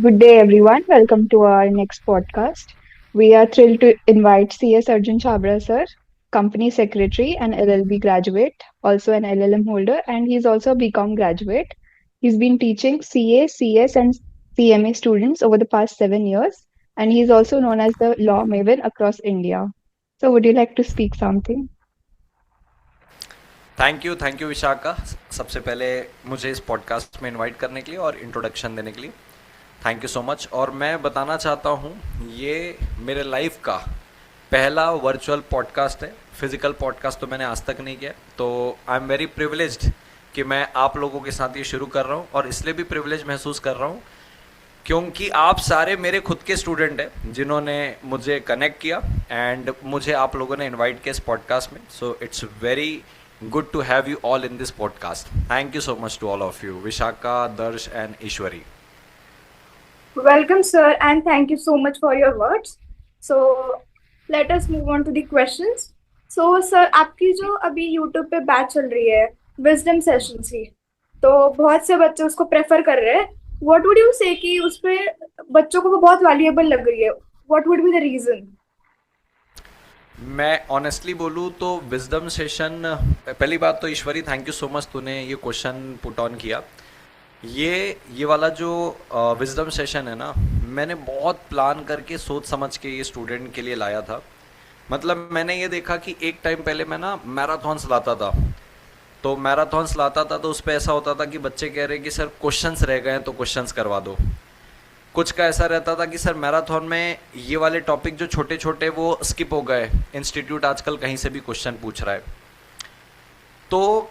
Good day, everyone. Welcome to our next podcast. We are thrilled to invite CS Arjun Chabra, sir, company secretary and LLB graduate, also an LLM holder, and he's also a BCom graduate. He's been teaching CA, CS, and CMA students over the past 7 years, and he's also known as the law maven across India. So, would you like to speak something? Thank you Vishakha. सबसे पहले मुझे इस podcast में invite करने के लिए और introduction देने के लिए थैंक यू सो मच। और मैं बताना चाहता हूँ, ये मेरे लाइफ का पहला वर्चुअल पॉडकास्ट है। फिजिकल पॉडकास्ट तो मैंने आज तक नहीं किया, तो आई एम वेरी प्रिविलेज्ड कि मैं आप लोगों के साथ ये शुरू कर रहा हूँ। और इसलिए भी प्रिविलेज महसूस कर रहा हूँ क्योंकि आप सारे मेरे खुद के स्टूडेंट हैं जिन्होंने मुझे कनेक्ट किया एंड मुझे आप लोगों ने इनवाइट किया इस पॉडकास्ट में। So it's very good to have you all in this podcast. Thank you so much to all of you, Vishakha, Darsh and Ishwari. Welcome, sir, and thank you so much for your words. So, let us move on to the questions. So, sir, आपकी जो अभी YouTube पे batch चल रही है wisdom sessions की, तो बहुत से बच्चे उसको प्रेफर कर रहे हैं। What would you say कि उस पे बच्चों को वो बहुत वैल्यूएबल लग रही है? What would be the reason? मैं ऑनेस्टली बोलूँ तो विजडम सेशन, पहली बात तो ईश्वरी थैंक यू सो मच, तूने ये क्वेश्चन पुट ऑन किया। ये वाला जो विजडम सेशन है ना, मैंने बहुत प्लान करके सोच समझ के ये स्टूडेंट के लिए लाया था। मतलब मैंने ये देखा कि एक टाइम पहले मैं ना मैराथॉन्स लाता था, तो मैराथॉन्स लाता था तो उस पर ऐसा होता था कि बच्चे कह रहे कि सर क्वेश्चंस रह गए हैं तो क्वेश्चंस करवा दो। कुछ का ऐसा रहता था कि सर मैराथन में ये वाले टॉपिक जो छोटे छोटे वो स्किप हो गए, इंस्टीट्यूट आजकल कहीं से भी क्वेश्चन पूछ रहा है। तो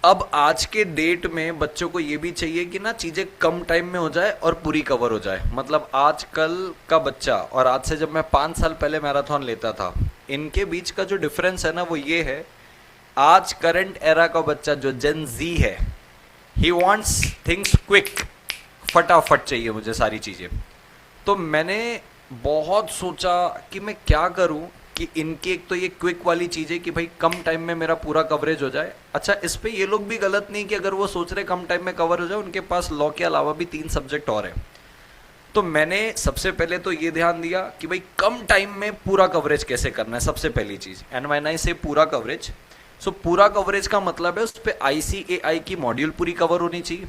अब आज के डेट में बच्चों को ये भी चाहिए कि ना चीज़ें कम टाइम में हो जाए और पूरी कवर हो जाए। मतलब आजकल का बच्चा और आज से जब मैं 5 साल पहले मैराथन लेता था, इनके बीच का जो डिफरेंस है ना वो ये है, आज करंट एरा का बच्चा जो जेन जी है, ही वॉन्ट्स थिंग्स क्विक, फटाफट चाहिए मुझे सारी चीज़ें। तो मैंने बहुत सोचा कि मैं क्या करूं कि इनकी एक तो ये क्विक वाली चीज़ है कि भाई कम टाइम में मेरा पूरा कवरेज हो जाए। अच्छा, इस पे ये लोग भी गलत नहीं कि अगर वो सोच रहे कम टाइम में कवर हो जाए, उनके पास लॉ के अलावा भी 3 सब्जेक्ट और हैं। तो मैंने सबसे पहले तो ये ध्यान दिया कि भाई कम टाइम में पूरा कवरेज कैसे करना है, सबसे पहली चीज़। एंड व्हेन आई से पूरा कवरेज, सो पूरा कवरेज का मतलब है उस पर ICAI की मॉड्यूल पूरी कवर होनी चाहिए,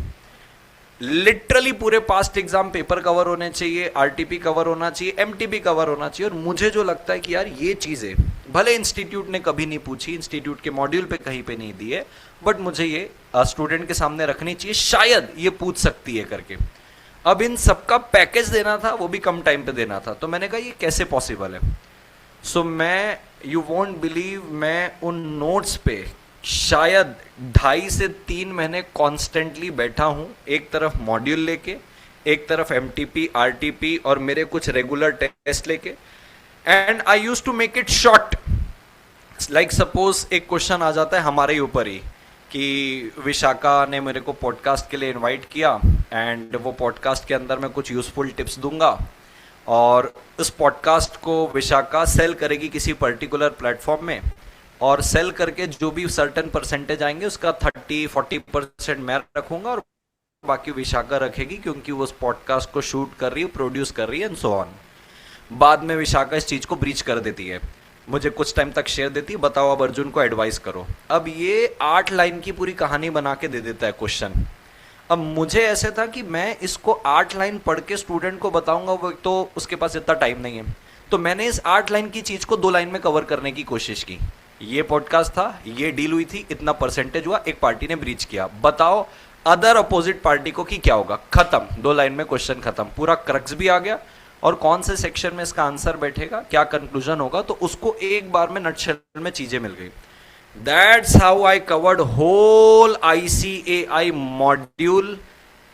लिटरली पूरे पास्ट एग्जाम पेपर कवर होने चाहिए, RTP कवर होना चाहिए, MTP कवर होना चाहिए। और मुझे जो लगता है कि यार ये चीज़ें भले इंस्टीट्यूट ने कभी नहीं पूछी, इंस्टीट्यूट के मॉड्यूल पे कहीं पे नहीं दी है, बट मुझे ये स्टूडेंट के सामने रखनी चाहिए, शायद ये पूछ सकती है करके। अब इन सबका पैकेज देना था, वो भी कम टाइम पे देना था। तो मैंने कहा ये कैसे पॉसिबल है। सो मैं, यू वॉन्ट बिलीव, मैं उन नोट्स पे शायद 2.5 से 3 महीने कॉन्स्टेंटली बैठा हूँ, एक तरफ मॉड्यूल लेके, एक तरफ MTP, RTP और मेरे कुछ रेगुलर टेस्ट लेके। And I use to make it short. Like suppose एक क्वेश्चन आ जाता है हमारे ही ऊपर ही कि विशाखा ने मेरे को पॉडकास्ट के लिए इनवाइट किया एंड वो पॉडकास्ट के अंदर मैं कुछ यूजफुल टिप्स दूंगा और उस पॉडकास्ट को विशाखा सेल करेगी किसी पर्टिकुलर प्लेटफॉर्म में, और सेल करके जो भी सर्टेन परसेंटेज आएंगे उसका 30-40% मैं रखूंगा और बाकी विशाखा रखेगी, क्योंकि वो उस पॉडकास्ट को शूट कर रही है, प्रोड्यूस कर रही है एंड सो ऑन। बाद में विशाखा इस चीज़ को ब्रीच कर देती है, मुझे कुछ टाइम तक शेयर देती है, बताओ अब अर्जुन को एडवाइस करो। अब ये 8 लाइन की पूरी कहानी बना के दे देता है क्वेश्चन। अब मुझे ऐसे था कि मैं इसको 8 लाइन पढ़ के स्टूडेंट को बताऊंगा, वो तो उसके पास इतना टाइम नहीं है। तो मैंने इस 8 लाइन की चीज़ को 2 लाइन में कवर करने की कोशिश की। ये पॉडकास्ट था, ये डील हुई थी, इतना परसेंटेज हुआ, एक पार्टी ने ब्रीच किया, बताओ अदर अपोजिट पार्टी को कि क्या होगा। खत्म, 2 लाइन में क्वेश्चन खत्म, पूरा क्रक्स भी आ गया और कौन से सेक्शन में इसका आंसर बैठेगा, क्या कंक्लूजन होगा, तो उसको एक बार में नटशेल में चीजें मिल गई। That's how I covered whole ICAI module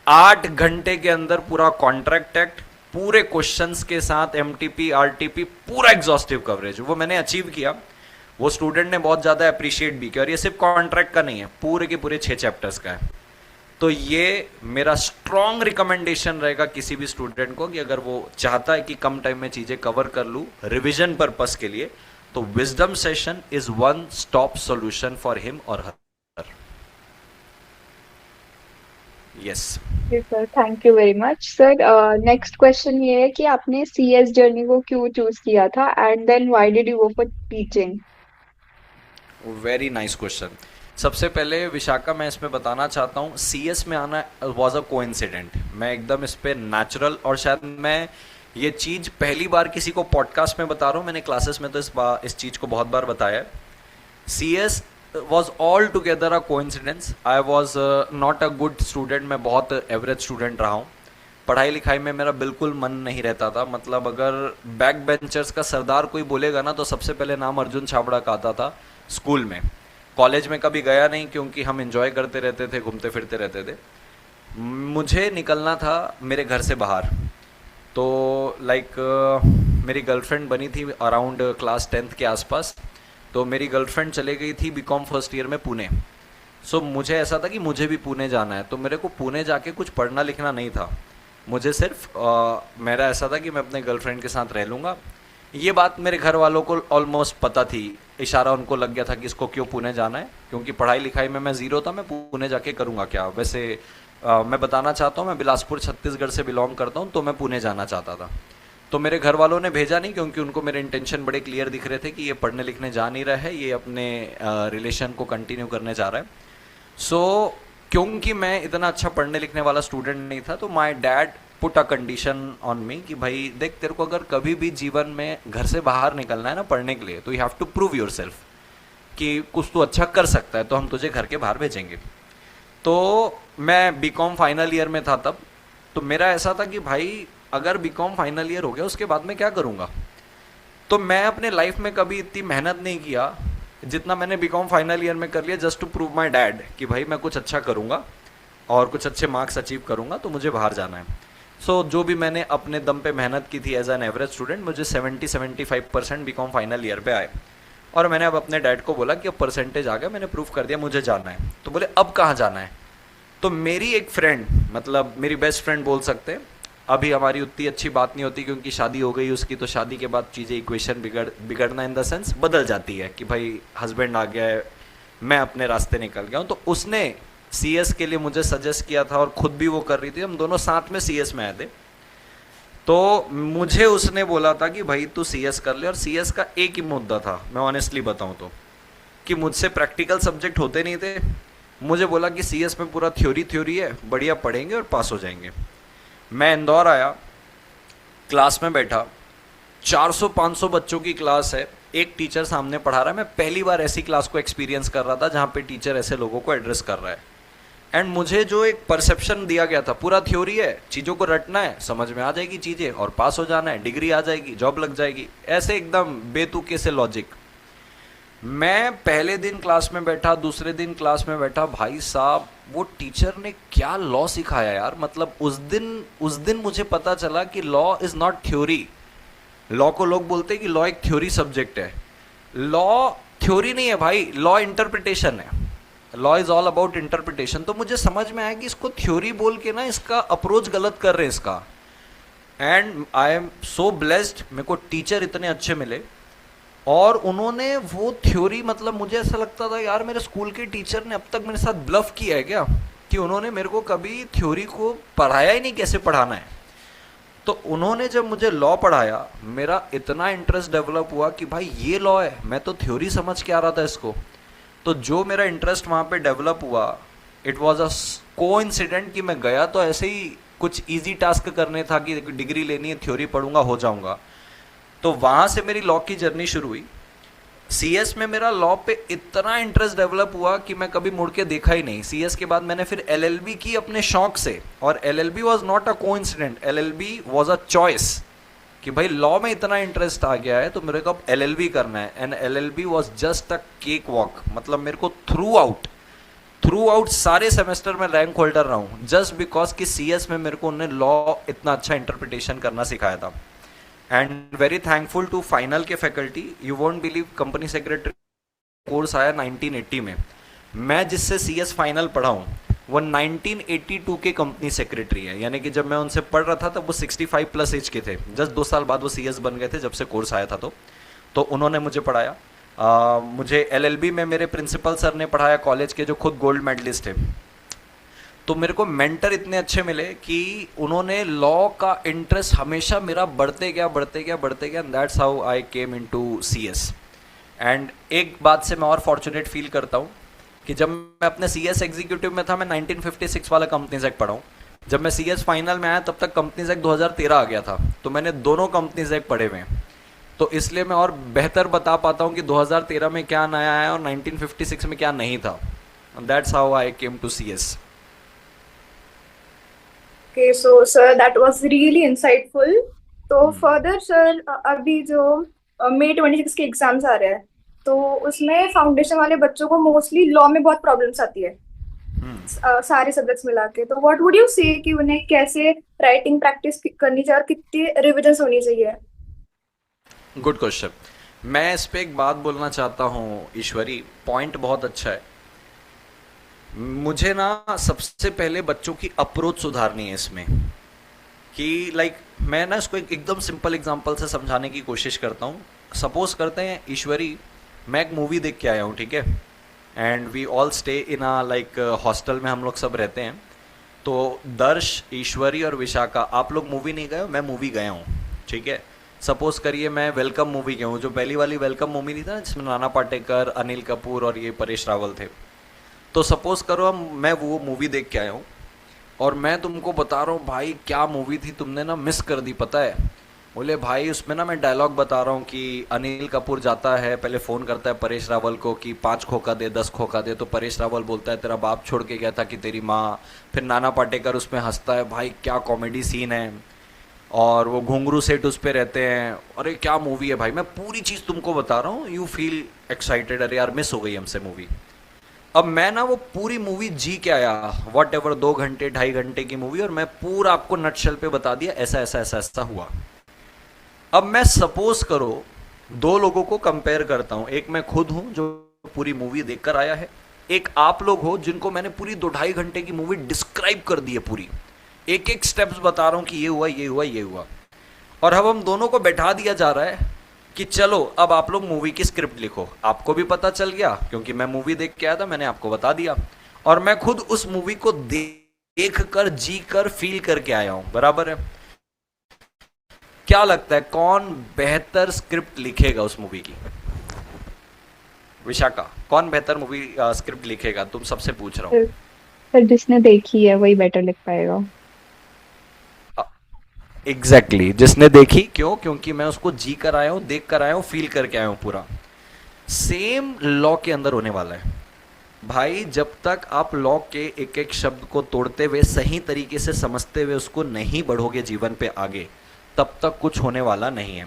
8 घंटे के अंदर, पूरा कॉन्ट्रैक्ट एक्ट, पूरे क्वेश्चंस के साथ, MTP, RTP, पूरा एग्जॉस्टिव कवरेज वो मैंने अचीव किया। वो स्टूडेंट ने बहुत ज़्यादा अप्रिशिएट भी किया। और ये सिर्फ कॉन्ट्रैक्ट का नहीं है, पूरे के पूरे 6 चैप्टर्स का है। तो ये मेरा स्ट्रॉन्ग रिकमेंडेशन रहेगा किसी भी स्टूडेंट को कि अगर वो चाहता है कि कम टाइम में चीज़ें कवर कर लूँ रिविजन पर्पस के लिए, तो wisdom session is one stop solution for him और हर। यस। जी sir, thank you very much sir. Next question ये है कि आपने सीएस जर्नी को क्यों चूज किया था and then why did you go for teaching? Very nice question. सबसे पहले विशाखा, मैं इसमें बताना चाहता हूँ, सी एस में आना वॉज अ कोइंसिडेंट। मैं एकदम इस पे नेचुरल, और शायद मैं ये चीज़ पहली बार किसी को पॉडकास्ट में बता रहा हूँ, मैंने क्लासेस में तो इस चीज़ को बहुत बार बताया है। C S was all together a coincidence. I was not a good student, मैं बहुत एवरेज स्टूडेंट रहा हूँ। पढ़ाई लिखाई में मेरा बिल्कुल मन नहीं रहता था। मतलब अगर बैक बेंचर्स का सरदार कोई बोलेगा ना, तो सबसे पहले नाम अर्जुन छाबड़ा का आता था स्कूल में। कॉलेज में कभी गया नहीं, क्योंकि हम इंजॉय करते रहते थे, घूमते फिरते रहते थे। मुझे निकलना था मेरे घर से बाहर। तो लाइक मेरी गर्लफ्रेंड बनी थी अराउंड क्लास 10th के आसपास। तो मेरी गर्लफ्रेंड चले गई थी बीकॉम फर्स्ट ईयर में पुणे। सो मुझे ऐसा था कि मुझे भी पुणे जाना है, तो मेरे को पुणे जाके कुछ पढ़ना लिखना नहीं था। मुझे सिर्फ मेरा ऐसा था कि मैं अपने गर्लफ्रेंड के साथ रह लूँगा। ये बात मेरे घर वालों को ऑलमोस्ट पता थी, इशारा उनको लग गया था कि इसको क्यों पुणे जाना है, क्योंकि पढ़ाई लिखाई में मैं ज़ीरो था। मैं पुणे जाके करूँगा क्या? वैसे मैं बताना चाहता हूँ, मैं बिलासपुर छत्तीसगढ़ से बिलोंग करता हूँ, तो मैं पुणे जाना चाहता था। तो मेरे घर वालों ने भेजा नहीं, क्योंकि उनको मेरे इंटेंशन बड़े क्लियर दिख रहे थे कि ये पढ़ने लिखने जा नहीं रहा है, ये अपने रिलेशन को कंटिन्यू करने जा रहा है। सो क्योंकि मैं इतना अच्छा पढ़ने लिखने वाला स्टूडेंट नहीं था, तो my dad put a condition on me कि भाई देख, तेरे को अगर कभी भी जीवन में घर से बाहर निकलना है ना पढ़ने के लिए, तो you have to prove yourself कि कुछ तू अच्छा कर सकता है, तो हम तुझे घर के बाहर भेजेंगे। तो मैं बीकॉम फाइनल ईयर में था तब। तो मेरा ऐसा था कि भाई अगर बीकॉम फाइनल ईयर हो गया, उसके बाद मैं क्या करूँगा? तो मैं अपने लाइफ में कभी इतनी मेहनत नहीं किया जितना मैंने बीकॉम फाइनल ईयर में कर लिया, just to prove my dad कि भाई मैं कुछ अच्छा करूँगा और कुछ अच्छे मार्क्स अचीव करूँगा, तो मुझे बाहर जाना है। सो जो भी मैंने अपने दम पे मेहनत की थी एज एन एवरेज स्टूडेंट, मुझे 70-75% बीकॉम फाइनल ईयर पे आए। और मैंने अब अपने डैड को बोला कि अब परसेंटेज आ गया, मैंने प्रूव कर दिया, मुझे जाना है। तो बोले अब कहाँ जाना है? तो मेरी एक फ्रेंड, मतलब मेरी बेस्ट फ्रेंड बोल सकते हैं, अभी हमारी उतनी अच्छी बात नहीं होती क्योंकि शादी हो गई उसकी, तो शादी के बाद चीज़ें इक्वेशन बिगड़ना इन द सेंस बदल जाती है कि भाई हस्बैंड आ गया है, मैं अपने रास्ते निकल गया हूँ। तो उसने सीएस के लिए मुझे सजेस्ट किया था, और खुद भी वो कर रही थी, हम दोनों साथ में सीएस में आए थे। तो मुझे उसने बोला था कि भाई तू सीएस कर ले, और सीएस का एक ही मुद्दा था, मैं ऑनेस्टली बताऊं तो, कि मुझसे प्रैक्टिकल सब्जेक्ट होते नहीं थे। मुझे बोला कि सीएस में पूरा थ्योरी थ्योरी है, बढ़िया पढ़ेंगे और पास हो जाएंगे। मैं इंदौर आया, क्लास में बैठा, 400-500 बच्चों की क्लास है, एक टीचर सामने पढ़ा रहा है। मैं पहली बार ऐसी क्लास को एक्सपीरियंस कर रहा था जहाँ पे टीचर ऐसे लोगों को एड्रेस कर रहा है। एंड मुझे जो एक परसेप्शन दिया गया था, पूरा थ्योरी है, चीज़ों को रटना है, समझ में आ जाएगी चीज़ें और पास हो जाना है, डिग्री आ जाएगी, जॉब लग जाएगी, ऐसे एकदम बेतुके से लॉजिक। मैं पहले दिन क्लास में बैठा, दूसरे दिन क्लास में बैठा, भाई साहब वो टीचर ने क्या लॉ सिखाया यार। मतलब उस दिन मुझे पता चला कि law is not theory. Law को लोग बोलते हैं कि लॉ एक थ्योरी सब्जेक्ट है। लॉ थ्योरी नहीं है भाई, लॉ इंटरप्रिटेशन है। Law is all about interpretation. तो मुझे समझ में आया कि इसको थ्योरी बोल के ना इसका अप्रोच गलत कर रहे हैं इसका। And I am so blessed, मेरे को टीचर इतने अच्छे मिले, और उन्होंने वो थ्योरी, मतलब मुझे ऐसा लगता था यार मेरे स्कूल के टीचर ने अब तक मेरे साथ ब्लफ किया है क्या, कि उन्होंने मेरे को कभी थ्योरी को पढ़ाया ही नहीं कैसे पढ़ाना है। तो उन्होंने जब मुझे लॉ पढ़ाया, मेरा इतना इंटरेस्ट डेवलप हुआ कि भाई ये लॉ है, मैं तो थ्योरी समझ के आ रहा था इसको। तो जो मेरा इंटरेस्ट वहाँ पे डेवलप हुआ, इट वॉज अ कोइंसिडेंट कि मैं गया तो ऐसे ही कुछ इजी टास्क करने था कि डिग्री लेनी है, थ्योरी पढ़ूंगा हो जाऊंगा। तो वहाँ से मेरी लॉ की जर्नी शुरू हुई। सीएस में मेरा लॉ पे इतना इंटरेस्ट डेवलप हुआ कि मैं कभी मुड़ के देखा ही नहीं। सीएस के बाद मैंने फिर एलएलबी की अपने शौक से, और LLB was not a coincident, LLB was a choice कि भाई लॉ में इतना इंटरेस्ट आ गया है तो मेरे को अब एलएलबी करना है। And LLB was just a cake walk. मतलब मेरे को थ्रू आउट सारे सेमेस्टर में रैंक होल्डर रहा हूँ, जस्ट बिकॉज कि सीएस में मेरे को उन्होंने लॉ इतना अच्छा इंटरप्रिटेशन करना सिखाया था। And very thankful to final के faculty. You won't believe, company secretary course आया 1980 में। मैं जिससे सीएस फाइनल पढ़ा हूँ वो 1982 के कंपनी सेक्रेटरी है, यानी कि जब मैं उनसे पढ़ रहा था तब वो 65+ एज के थे। जस्ट 2 साल बाद वो सीएस बन गए थे जब से कोर्स आया था। तो उन्होंने मुझे पढ़ाया। मुझे एलएलबी में मेरे प्रिंसिपल सर ने पढ़ाया, कॉलेज के, जो खुद गोल्ड मेडलिस्ट थे। तो मेरे को मेंटर इतने अच्छे मिले कि उन्होंने लॉ का इंटरेस्ट हमेशा मेरा बढ़ते गया बढ़ते गया बढ़ते गया, and that's how I came into CS. And एक बात से मैं और फॉर्चुनेट फील करता हूँ कि जब मैं अपने सीएस एग्जीक्यूटिव में था, मैं 1956 वाला कंपनीज एक्ट पढ़ा हूँ। जब मैं सीएस फाइनल में आया तब तक कंपनीज एक्ट 2013 आ गया था, तो मैंने दोनों कंपनीज एक्ट पढ़े हुए हैं। तो इसलिए मैं और बेहतर बता पाता हूँ कि 2013 में क्या नया आया और 1956 में क्या नहीं था। That's how I came to CS. Okay, so sir, that was really insightful. तो further sir, अभी जो मई 26 के एग्जाम्स आ रहे हैं, तो उसमें फाउंडेशन वाले बच्चों को मोस्टली लॉ में बहुत प्रॉब्लम्स आती है, सारे सब्जेक्ट्स मिला के। तो व्हाट वुड यू से कि उन्हें कैसे राइटिंग प्रैक्टिस करनी चाहिए और कितनी रिविजन होनी चाहिए? Good question. मैं इस पे एक बात बोलना चाहता हूँ ईश्वरी, पॉइंट बहुत अच्छा है। मुझे ना सबसे पहले बच्चों की अप्रोच सुधारनी है इसमें, कि मैं ना इसको एकदम सिंपल एग्जांपल से समझाने की कोशिश करता हूँ। सपोज करते हैं ईश्वरी, मैं एक मूवी देख के आया हूँ, ठीक है, and we all stay in a hostel में हम लोग सब रहते हैं। तो दर्श, ईश्वरी और विशाखा, आप लोग मूवी नहीं गए हो, मैं मूवी गया हूँ, ठीक है। सपोज करिए मैं वेलकम मूवी गया हूँ, जो पहली वाली वेलकम मूवी नहीं था जिसमें नाना पाटेकर, अनिल कपूर और ये परेश रावल थे। तो सपोज करो मैं वो मूवी देख के आया हूँ और मैं तुमको बता रहा हूँ भाई क्या मूवी थी, तुमने ना मिस कर दी, पता है। बोले भाई उसमें ना मैं डायलॉग बता रहा हूँ कि अनिल कपूर जाता है, पहले फ़ोन करता है परेश रावल को कि 5 खोखा दे, 10 खोखा दे, तो परेश रावल बोलता है तेरा बाप छोड़ के गया था कि तेरी माँ। फिर नाना पाटेकर उसमें हंसता है, भाई क्या कॉमेडी सीन है। और वो घुंघरू सेठ उस पर रहते हैं, अरे क्या मूवी है भाई, मैं पूरी चीज़ तुमको बता रहा हूँ, यू फील एक्साइटेड, अरे यार मिस हो गई हमसे मूवी। अब मैं ना वो पूरी मूवी जी के आया, वॉट एवर 2 घंटे 2.5 घंटे की मूवी, और मैं पूरा आपको नटशेल पे बता दिया ऐसा ऐसा ऐसा ऐसा हुआ। अब मैं सपोज करो 2 लोगों को कंपेयर करता हूं, एक मैं खुद हूं जो पूरी मूवी देखकर आया है, एक आप लोग हो जिनको मैंने पूरी 2-2.5 घंटे की मूवी डिस्क्राइब कर दी है, पूरी एक एक स्टेप्स बता रहा हूं कि ये हुआ ये हुआ ये हुआ। और अब हम दोनों को बैठा दिया जा रहा है कि चलो अब आप लोग मूवी की स्क्रिप्ट लिखो। आपको भी पता चल गया क्योंकि मैं मूवी देख के आया था, मैंने आपको बता दिया, और मैं खुद उस मूवी को देख कर, जी कर, फील करके आया हूं, बराबर है। क्या लगता है कौन बेहतर स्क्रिप्ट लिखेगा उस मूवी की? विशाखा, कौन बेहतर मूवी स्क्रिप्ट लिखेगा? तुम सबसे पूछ रहा हूं। सर जिसने देखी है वही बेटर लिख पाएगा। एग्जैक्टली जिसने देखी, क्यों? क्योंकि मैं उसको जी कर आया हूं, देख कर आया हूं, फील करके आया हूं पूरा। सेम लॉ के अंदर होने वाला है भाई। जब तक आप लॉ के एक एक शब्द को तोड़ते हुए, सही तरीके से समझते हुए उसको नहीं बढ़ोगे जीवन पे आगे, तब तक कुछ होने वाला नहीं है।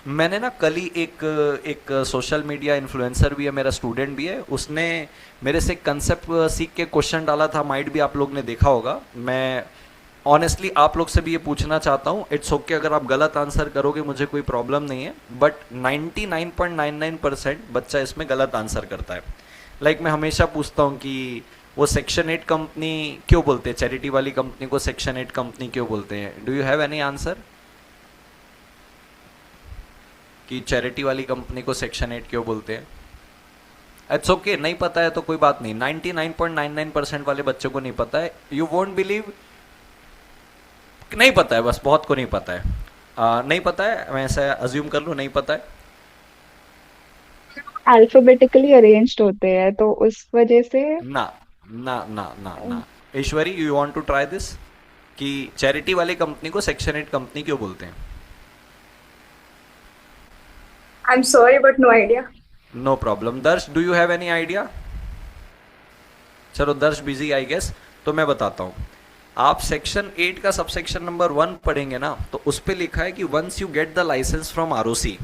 मैंने ना कल ही एक सोशल मीडिया इन्फ्लुएंसर भी है, मेरा स्टूडेंट भी है, उसने मेरे से कंसेप्ट सीख के क्वेश्चन डाला था, माइट भी आप लोग ने देखा होगा। मैं ऑनेस्टली आप लोग से भी ये पूछना चाहता हूँ, इट्स ओके अगर आप गलत आंसर करोगे, मुझे कोई प्रॉब्लम नहीं है, बट 99.99% बच्चा इसमें गलत आंसर करता है। मैं हमेशा पूछता हूँ कि वो सेक्शन 8 कंपनी क्यों बोलते हैं, चैरिटी वाली कंपनी को सेक्शन 8 कंपनी क्यों बोलते हैं? Do you have any answer कि चैरिटी वाली कंपनी को सेक्शन 8 क्यों बोलते हैं? इट्स ओके, नहीं पता है तो कोई बात नहीं, 99.99% वाले बच्चों को नहीं पता है। यू वोंट बिलीव, नहीं पता है, बस बहुत को नहीं पता है। नहीं पता है, मैं ऐसा अज्यूम कर लूँ नहीं पता है। अल्फाबेटिकली अरेंज्ड होते हैं तो उस वजह से। ना ना ना ना ना Ishwari, you want to try this कि चैरिटी वाली कंपनी को सेक्शन 8 कंपनी क्यों बोलते हैं? I am sorry but no idea. No problem. Darsh, do you have any idea? चलो दर्श बिजी आई गेस, तो मैं बताता हूँ। आप सेक्शन 8 का सबसेक्शन नंबर 1 पढ़ेंगे ना, तो उस पर लिखा है कि once you get the licence from ROC,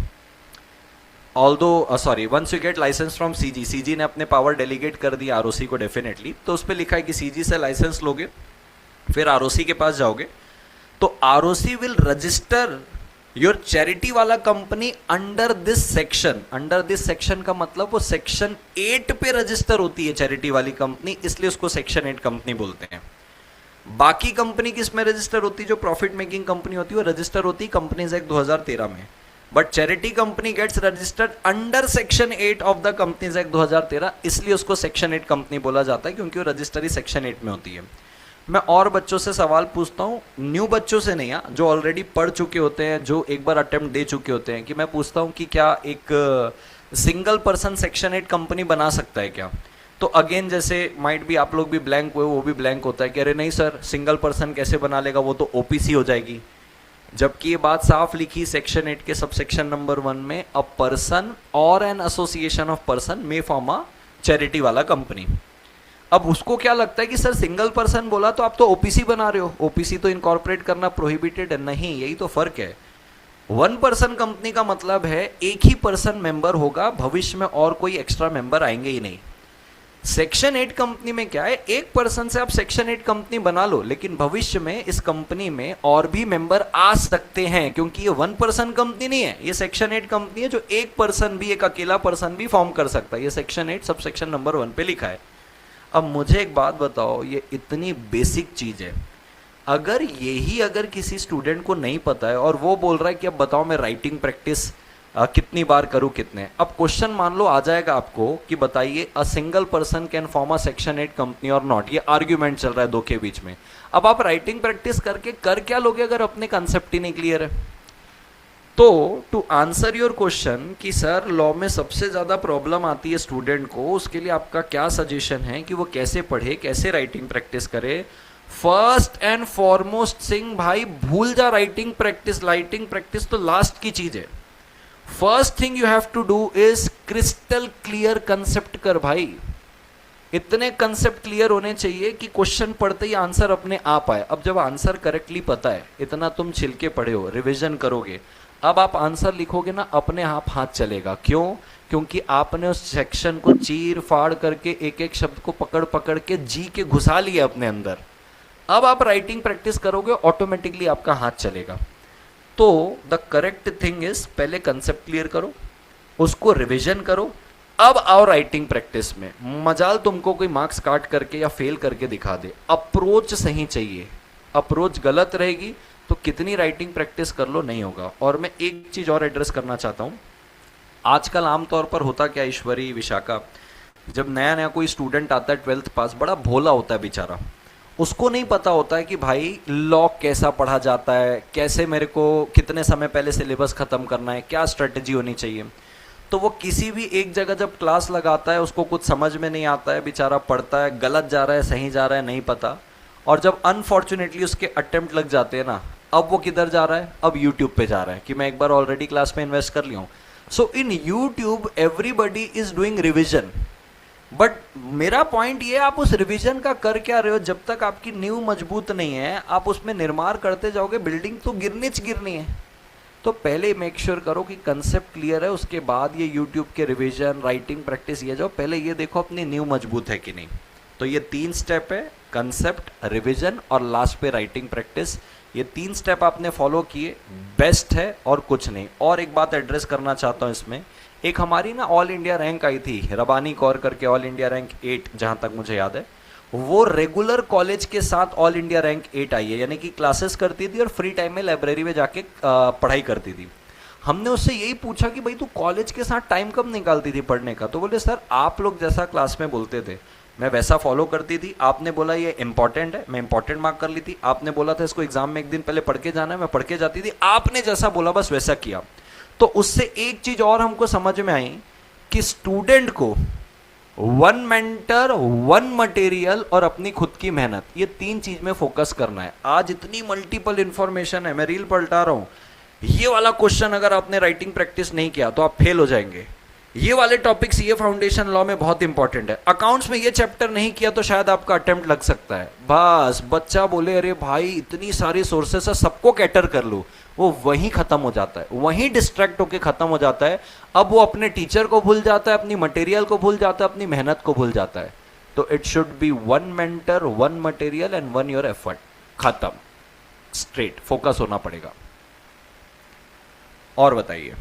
once you get licence from CG, CG ने अपने पावर डेलीगेट कर दी आरओसी को डेफिनेटली, तो उस पर लिखा है कि सीजी से लाइसेंस लोगे, फिर आरओसी के पास जाओगे, तो ROC will register your charity वाला company under this section. Under this section का मतलब वो सेक्शन 8 पे रजिस्टर होती है चैरिटी वाली कंपनी, इसलिए उसको सेक्शन 8 कंपनी बोलते हैं। बाकी कंपनी किस में रजिस्टर होती है? जो प्रॉफिट मेकिंग कंपनी होती है वो रजिस्टर होती है कंपनीज एक्ट 2013 में, but charity company gets registered under section 8 of the Companies Act 2013, इसलिए उसको सेक्शन 8 कंपनी बोला जाता है क्योंकि वो रजिस्टरी सेक्शन 8 में होती है। मैं और बच्चों से सवाल पूछता हूँ, न्यू बच्चों से नहीं, हाँ, जो ऑलरेडी पढ़ चुके होते हैं, जो एक बार अटेम्प्ट दे चुके होते हैं, कि मैं पूछता हूँ कि क्या एक सिंगल पर्सन सेक्शन 8 कंपनी बना सकता है क्या। तो अगेन जैसे माइट भी आप लोग भी ब्लैंक हुए, वो भी ब्लैंक होता है कि अरे नहीं सर, सिंगल पर्सन कैसे बना लेगा, वो तो ओपीसी हो जाएगी। जबकि ये बात साफ लिखी सेक्शन 8 के सबसेक्शन नंबर 1 में, अ पर्सन और an association of person may form a charity वाला कंपनी। अब उसको क्या लगता है कि सर सिंगल पर्सन बोला तो आप तो ओपीसी बना रहे हो, ओपीसी तो इनकॉर्पोरेट करना प्रोहिबिटेड है। नहीं, यही तो फर्क है। वन पर्सन कंपनी का मतलब है एक ही पर्सन मेंबर होगा, भविष्य में और कोई एक्स्ट्रा मेंबर आएंगे ही नहीं। सेक्शन 8 कंपनी में क्या है, एक पर्सन से आप सेक्शन 8 कंपनी बना लो, लेकिन भविष्य में इस कंपनी में और भी मेंबर आ सकते हैं, क्योंकि ये वन पर्सन कंपनी नहीं है, ये सेक्शन 8 कंपनी है, जो एक पर्सन भी, एक अकेला पर्सन भी फॉर्म कर सकता है। ये सेक्शन 8 सब सेक्शन नंबर 1 पे लिखा है। अब मुझे एक बात बताओ, ये इतनी बेसिक चीज है, अगर यही अगर किसी स्टूडेंट को नहीं पता है और वो बोल रहा है कि अब बताओ मैं राइटिंग प्रैक्टिस कितनी बार करूं, कितने, अब क्वेश्चन मान लो आ जाएगा आपको कि बताइए a single person can form a section 8 company और नॉट, ये आर्ग्यूमेंट चल रहा है दो के बीच में। अब आप राइटिंग प्रैक्टिस करके कर क्या लोगे अगर अपने कंसेप्ट ही नहीं क्लियर है। तो टू आंसर योर क्वेश्चन कि सर लॉ में सबसे ज़्यादा प्रॉब्लम आती है स्टूडेंट को, उसके लिए आपका क्या सजेशन है कि वो कैसे पढ़े, कैसे राइटिंग प्रैक्टिस करे। फर्स्ट एंड फॉरमोस्ट थिंग भाई, भूल जा राइटिंग प्रैक्टिस, राइटिंग प्रैक्टिस तो लास्ट की चीज है। First thing you have to do is crystal clear concept कर भाई। इतने कंसेप्ट क्लियर होने चाहिए कि क्वेश्चन पढ़ते ही आंसर अपने आप आए। अब जब आंसर करेक्टली पता है, इतना तुम छिलके पढ़े हो, रिवीजन करोगे, अब आप आंसर लिखोगे ना, अपने आप हाथ चलेगा। क्यों? क्योंकि आपने उस सेक्शन को चीर फाड़ करके एक एक शब्द को पकड़ पकड़ के जी के घुसा लिया अपने अंदर। अब आप राइटिंग प्रैक्टिस करोगे, ऑटोमेटिकली आपका हाथ चलेगा। तो द करेक्ट थिंग इज पहले कंसेप्ट क्लियर करो, उसको रिवीजन करो, अब आओ राइटिंग प्रैक्टिस में। मजाल तुमको कोई मार्क्स काट करके या फेल करके दिखा दे, अप्रोच सही चाहिए। अप्रोच गलत रहेगी तो कितनी राइटिंग प्रैक्टिस कर लो नहीं होगा। और मैं एक चीज और एड्रेस करना चाहता हूँ, आजकल आमतौर पर होता क्या, ईश्वरी, विशाखा, जब नया नया कोई स्टूडेंट आता है 12th पास, बड़ा भोला होता है बेचारा, उसको नहीं पता होता है कि भाई लॉ कैसा पढ़ा जाता है, कैसे मेरे को कितने समय पहले सिलेबस खत्म करना है, क्या स्ट्रेटजी होनी चाहिए। तो वो किसी भी एक जगह जब क्लास लगाता है, उसको कुछ समझ में नहीं आता है, बेचारा पढ़ता है, गलत जा रहा है सही जा रहा है नहीं पता। और जब अनफॉर्चुनेटली उसके अटेम्प्ट लग जाते हैं ना, अब वो किधर जा रहा है, अब यूट्यूब पे जा रहा है कि मैं एक बार ऑलरेडी क्लास में इन्वेस्ट कर लिया हूँ। So in YouTube everybody is doing revision, but मेरा पॉइंट ये, आप उस रिवीजन का कर क्या रहे हो, जब तक आपकी नींव मजबूत नहीं है, आप उसमें निर्माण करते जाओगे, बिल्डिंग तो गिरनी है। तो पहले मेक श्योर करो कि कंसेप्ट क्लियर है, उसके बाद ये यूट्यूब के रिवीजन, राइटिंग प्रैक्टिस ये जाओ, पहले ये देखो अपनी नींव मजबूत है कि नहीं। तो ये 3 स्टेप है, कंसेप्ट, रिवीजन और लास्ट पे राइटिंग प्रैक्टिस। ये 3 स्टेप आपने फॉलो किए, बेस्ट है और कुछ नहीं। और एक बात एड्रेस करना चाहता हूँ इसमें, एक हमारी ना ऑल इंडिया रैंक आई थी, रबानी कौर करके, ऑल इंडिया रैंक 8 जहां तक मुझे याद है, वो रेगुलर कॉलेज के साथ ऑल इंडिया रैंक 8 आई है, यानी कि क्लासेस करती थी और फ्री टाइम में लाइब्रेरी में जाके पढ़ाई करती थी। हमने उससे यही पूछा कि भाई तू कॉलेज के साथ टाइम कब निकालती थी पढ़ने का, तो बोले सर आप लोग जैसा क्लास में बोलते थे मैं वैसा फॉलो करती थी, आपने बोला ये इंपॉर्टेंट है मैं इंपॉर्टेंट मार्क कर ली थी, आपने बोला था इसको एग्जाम में एक दिन पहले पढ़ के जाना है मैं पढ़ के जाती थी, आपने जैसा बोला बस वैसा किया। तो उससे एक चीज और हमको समझ में आई कि स्टूडेंट को वन मेंटर, वन मटेरियल और अपनी खुद की मेहनत, ये 3 चीज में फोकस करना है। आज इतनी मल्टीपल इंफॉर्मेशन है, मैं रील पलटा रहा हूं, ये वाला क्वेश्चन अगर आपने राइटिंग प्रैक्टिस नहीं किया तो आप फेल हो जाएंगे। ये वाले टॉपिक्स, ये फाउंडेशन लॉ में बहुत इंपॉर्टेंट है, अकाउंट्स में ये चैप्टर नहीं किया तो शायद आपका अटेम्प्ट लग सकता है। बस बच्चा बोले अरे भाई इतनी सारी सोर्सेस है, सबको कैटर कर लूं, वो वहीं खत्म हो जाता है, वहीं डिस्ट्रैक्ट होके खत्म हो जाता है। अब वो अपने टीचर को भूल जाता है, अपनी मटेरियल को भूल जाता है, अपनी मेहनत को भूल जाता है। तो it should be one mentor, one material and one your effort, खत्म, स्ट्रेट फोकस होना पड़ेगा। और बताइए।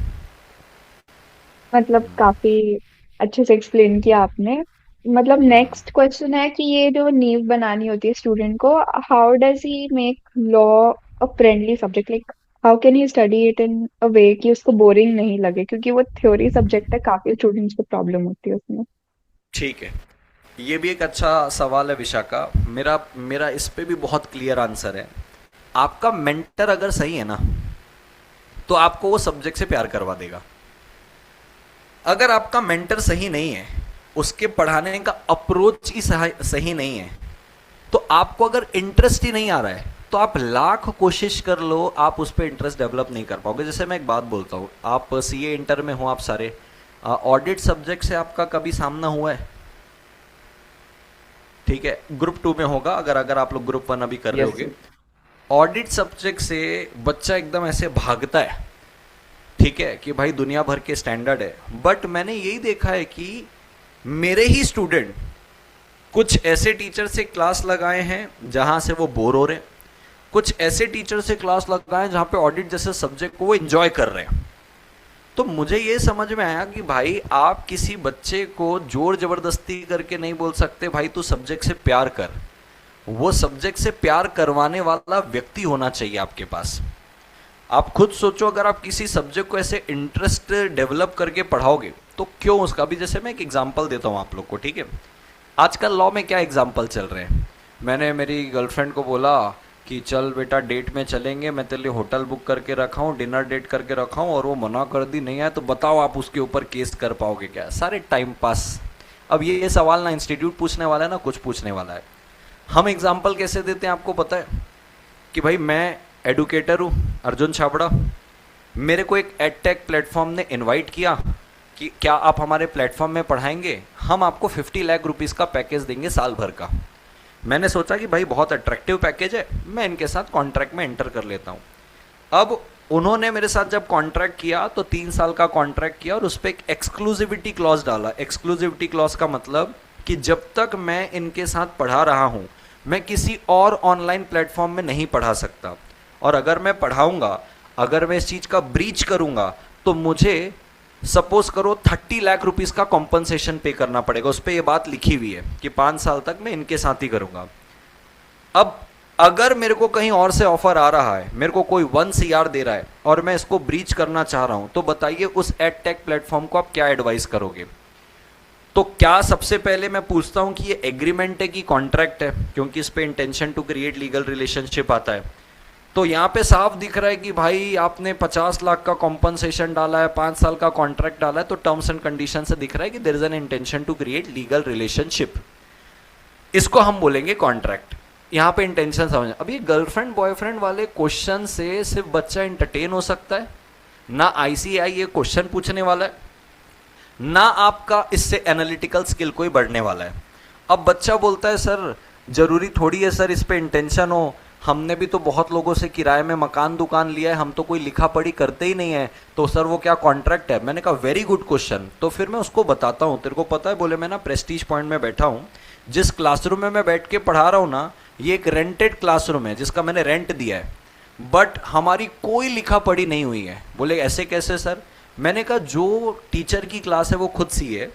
मतलब काफी अच्छे से एक्सप्लेन किया आपने। मतलब नेक्स्ट क्वेश्चन है कि ये जो नींव बनानी होती है स्टूडेंट को, how does he make law a friendly subject, like how can he study it in a way कि उसको बोरिंग नहीं लगे, क्योंकि वो थ्योरी सब्जेक्ट है, काफी स्टूडेंट्स को प्रॉब्लम होती है उसमें। ठीक है, ये भी एक अच्छा सवाल है विशाखा। मेरा मेरा इस पे भी बहुत क्लियर आंसर है। आपका मेंटर अगर सही है ना, तो आपको वो सब्जेक्ट से प्यार करवा देगा। अगर आपका मेंटर सही नहीं है, उसके पढ़ाने का अप्रोच ही सही नहीं है, तो आपको अगर इंटरेस्ट ही नहीं आ रहा है, तो आप लाख कोशिश कर लो, आप उस पर इंटरेस्ट डेवलप नहीं कर पाओगे। जैसे मैं एक बात बोलता हूँ, आप सीए इंटर में हो, आप सारे ऑडिट सब्जेक्ट से आपका कभी सामना हुआ है? ठीक है, ग्रुप 2 में होगा, अगर अगर आप लोग ग्रुप 1 अभी कर रहे यस होगे। सर। ऑडिट सब्जेक्ट से बच्चा एकदम ऐसे भागता है, ठीक है, कि भाई दुनिया भर के स्टैंडर्ड है। बट मैंने यही देखा है कि मेरे ही स्टूडेंट कुछ ऐसे टीचर से क्लास लगाए हैं जहां से वो बोर हो रहे हैं, कुछ ऐसे टीचर से क्लास लगाए जहां पे ऑडिट जैसे सब्जेक्ट को वो एंजॉय कर रहे हैं। तो मुझे ये समझ में आया कि भाई आप किसी बच्चे को जोर जबरदस्ती करके नहीं बोल सकते भाई तू सब्जेक्ट से प्यार कर। वो सब्जेक्ट से प्यार करवाने वाला व्यक्ति होना चाहिए आपके पास। आप खुद सोचो, अगर आप किसी सब्जेक्ट को ऐसे इंटरेस्ट डेवलप करके पढ़ाओगे तो क्यों उसका भी। जैसे मैं एक एग्जांपल देता हूँ आप लोग को, ठीक है। आजकल लॉ में क्या एग्जांपल चल रहे हैं, मैंने मेरी गर्लफ्रेंड को बोला कि चल बेटा डेट में चलेंगे, मैं तेरे लिए होटल बुक करके रखा हूँ, डिनर डेट करके रखा हूँ, और वो मना कर दी, नहीं आया तो बताओ आप उसके ऊपर केस कर पाओगे क्या? सारे टाइम पास। अब ये सवाल ना इंस्टीट्यूट पूछने वाला है ना कुछ पूछने वाला है। हम एग्जाम्पल कैसे देते हैं आपको पता है कि भाई मैं एडुकेटर हूँ अर्जुन छाबड़ा, मेरे को एक एडटेक प्लेटफॉर्म ने इनवाइट किया कि क्या आप हमारे प्लेटफॉर्म में पढ़ाएंगे, हम आपको 50 लाख रुपीज़ का पैकेज देंगे साल भर का। मैंने सोचा कि भाई बहुत अट्रैक्टिव पैकेज है, मैं इनके साथ कॉन्ट्रैक्ट में एंटर कर लेता हूँ। अब उन्होंने मेरे साथ जब कॉन्ट्रैक्ट किया तो 3 साल का कॉन्ट्रैक्ट किया और उस पर एक एक्सक्लूसिविटी क्लॉज डाला। एक्सक्लूसिविटी क्लॉज का मतलब कि जब तक मैं इनके साथ पढ़ा रहा हूँ मैं किसी और ऑनलाइन प्लेटफॉर्म में नहीं पढ़ा सकता, और अगर मैं पढ़ाऊँगा, अगर मैं इस चीज़ का ब्रीच करूँगा तो मुझे सपोज करो 30 लाख रुपीज़ का कॉम्पनसेशन पे करना पड़ेगा। उस पर यह बात लिखी हुई है कि 5 साल तक मैं इनके साथ ही करूँगा। अब अगर मेरे को कहीं और से ऑफर आ रहा है, मेरे को कोई 1 CR दे रहा है और मैं इसको ब्रीच करना चाह रहा हूं, तो बताइए उस एडटेक प्लेटफॉर्म को आप क्या एडवाइस करोगे? तो क्या सबसे पहले मैं पूछता हूं कि ये एग्रीमेंट है कि कॉन्ट्रैक्ट है, क्योंकि इस पे intention to create legal relationship आता है। तो यहाँ पे साफ दिख रहा है कि भाई आपने 50 लाख का कॉम्पनसेशन डाला है, 5 साल का कॉन्ट्रैक्ट डाला है, तो टर्म्स एंड कंडीशन से दिख रहा है कि there is an intention to create legal relationship. इसको हम बोलेंगे कॉन्ट्रैक्ट। यहाँ पे इंटेंशन समझ। अब ये गर्लफ्रेंड बॉयफ्रेंड वाले क्वेश्चन से सिर्फ बच्चा इंटरटेन हो सकता है, ना ICAI ये क्वेश्चन पूछने वाला है, ना आपका इससे एनालिटिकल स्किल कोई बढ़ने वाला है। अब बच्चा बोलता है सर जरूरी थोड़ी है सर इस पे इंटेंशन हो, हमने भी तो बहुत लोगों से किराए में मकान दुकान लिया है, हम तो कोई लिखा पढ़ी करते ही नहीं है, तो सर वो क्या कॉन्ट्रैक्ट है? मैंने कहा वेरी गुड क्वेश्चन। तो फिर मैं उसको बताता हूँ, तेरे को पता है, बोले मैं ना प्रेस्टीज पॉइंट में बैठा हूँ, जिस क्लासरूम में मैं बैठ के पढ़ा रहा हूँ ना, ये एक रेंटेड क्लासरूम है जिसका मैंने रेंट दिया है, बट हमारी कोई लिखा पढ़ी नहीं हुई है। बोले ऐसे कैसे सर? मैंने कहा जो टीचर की क्लास है वो खुद CA,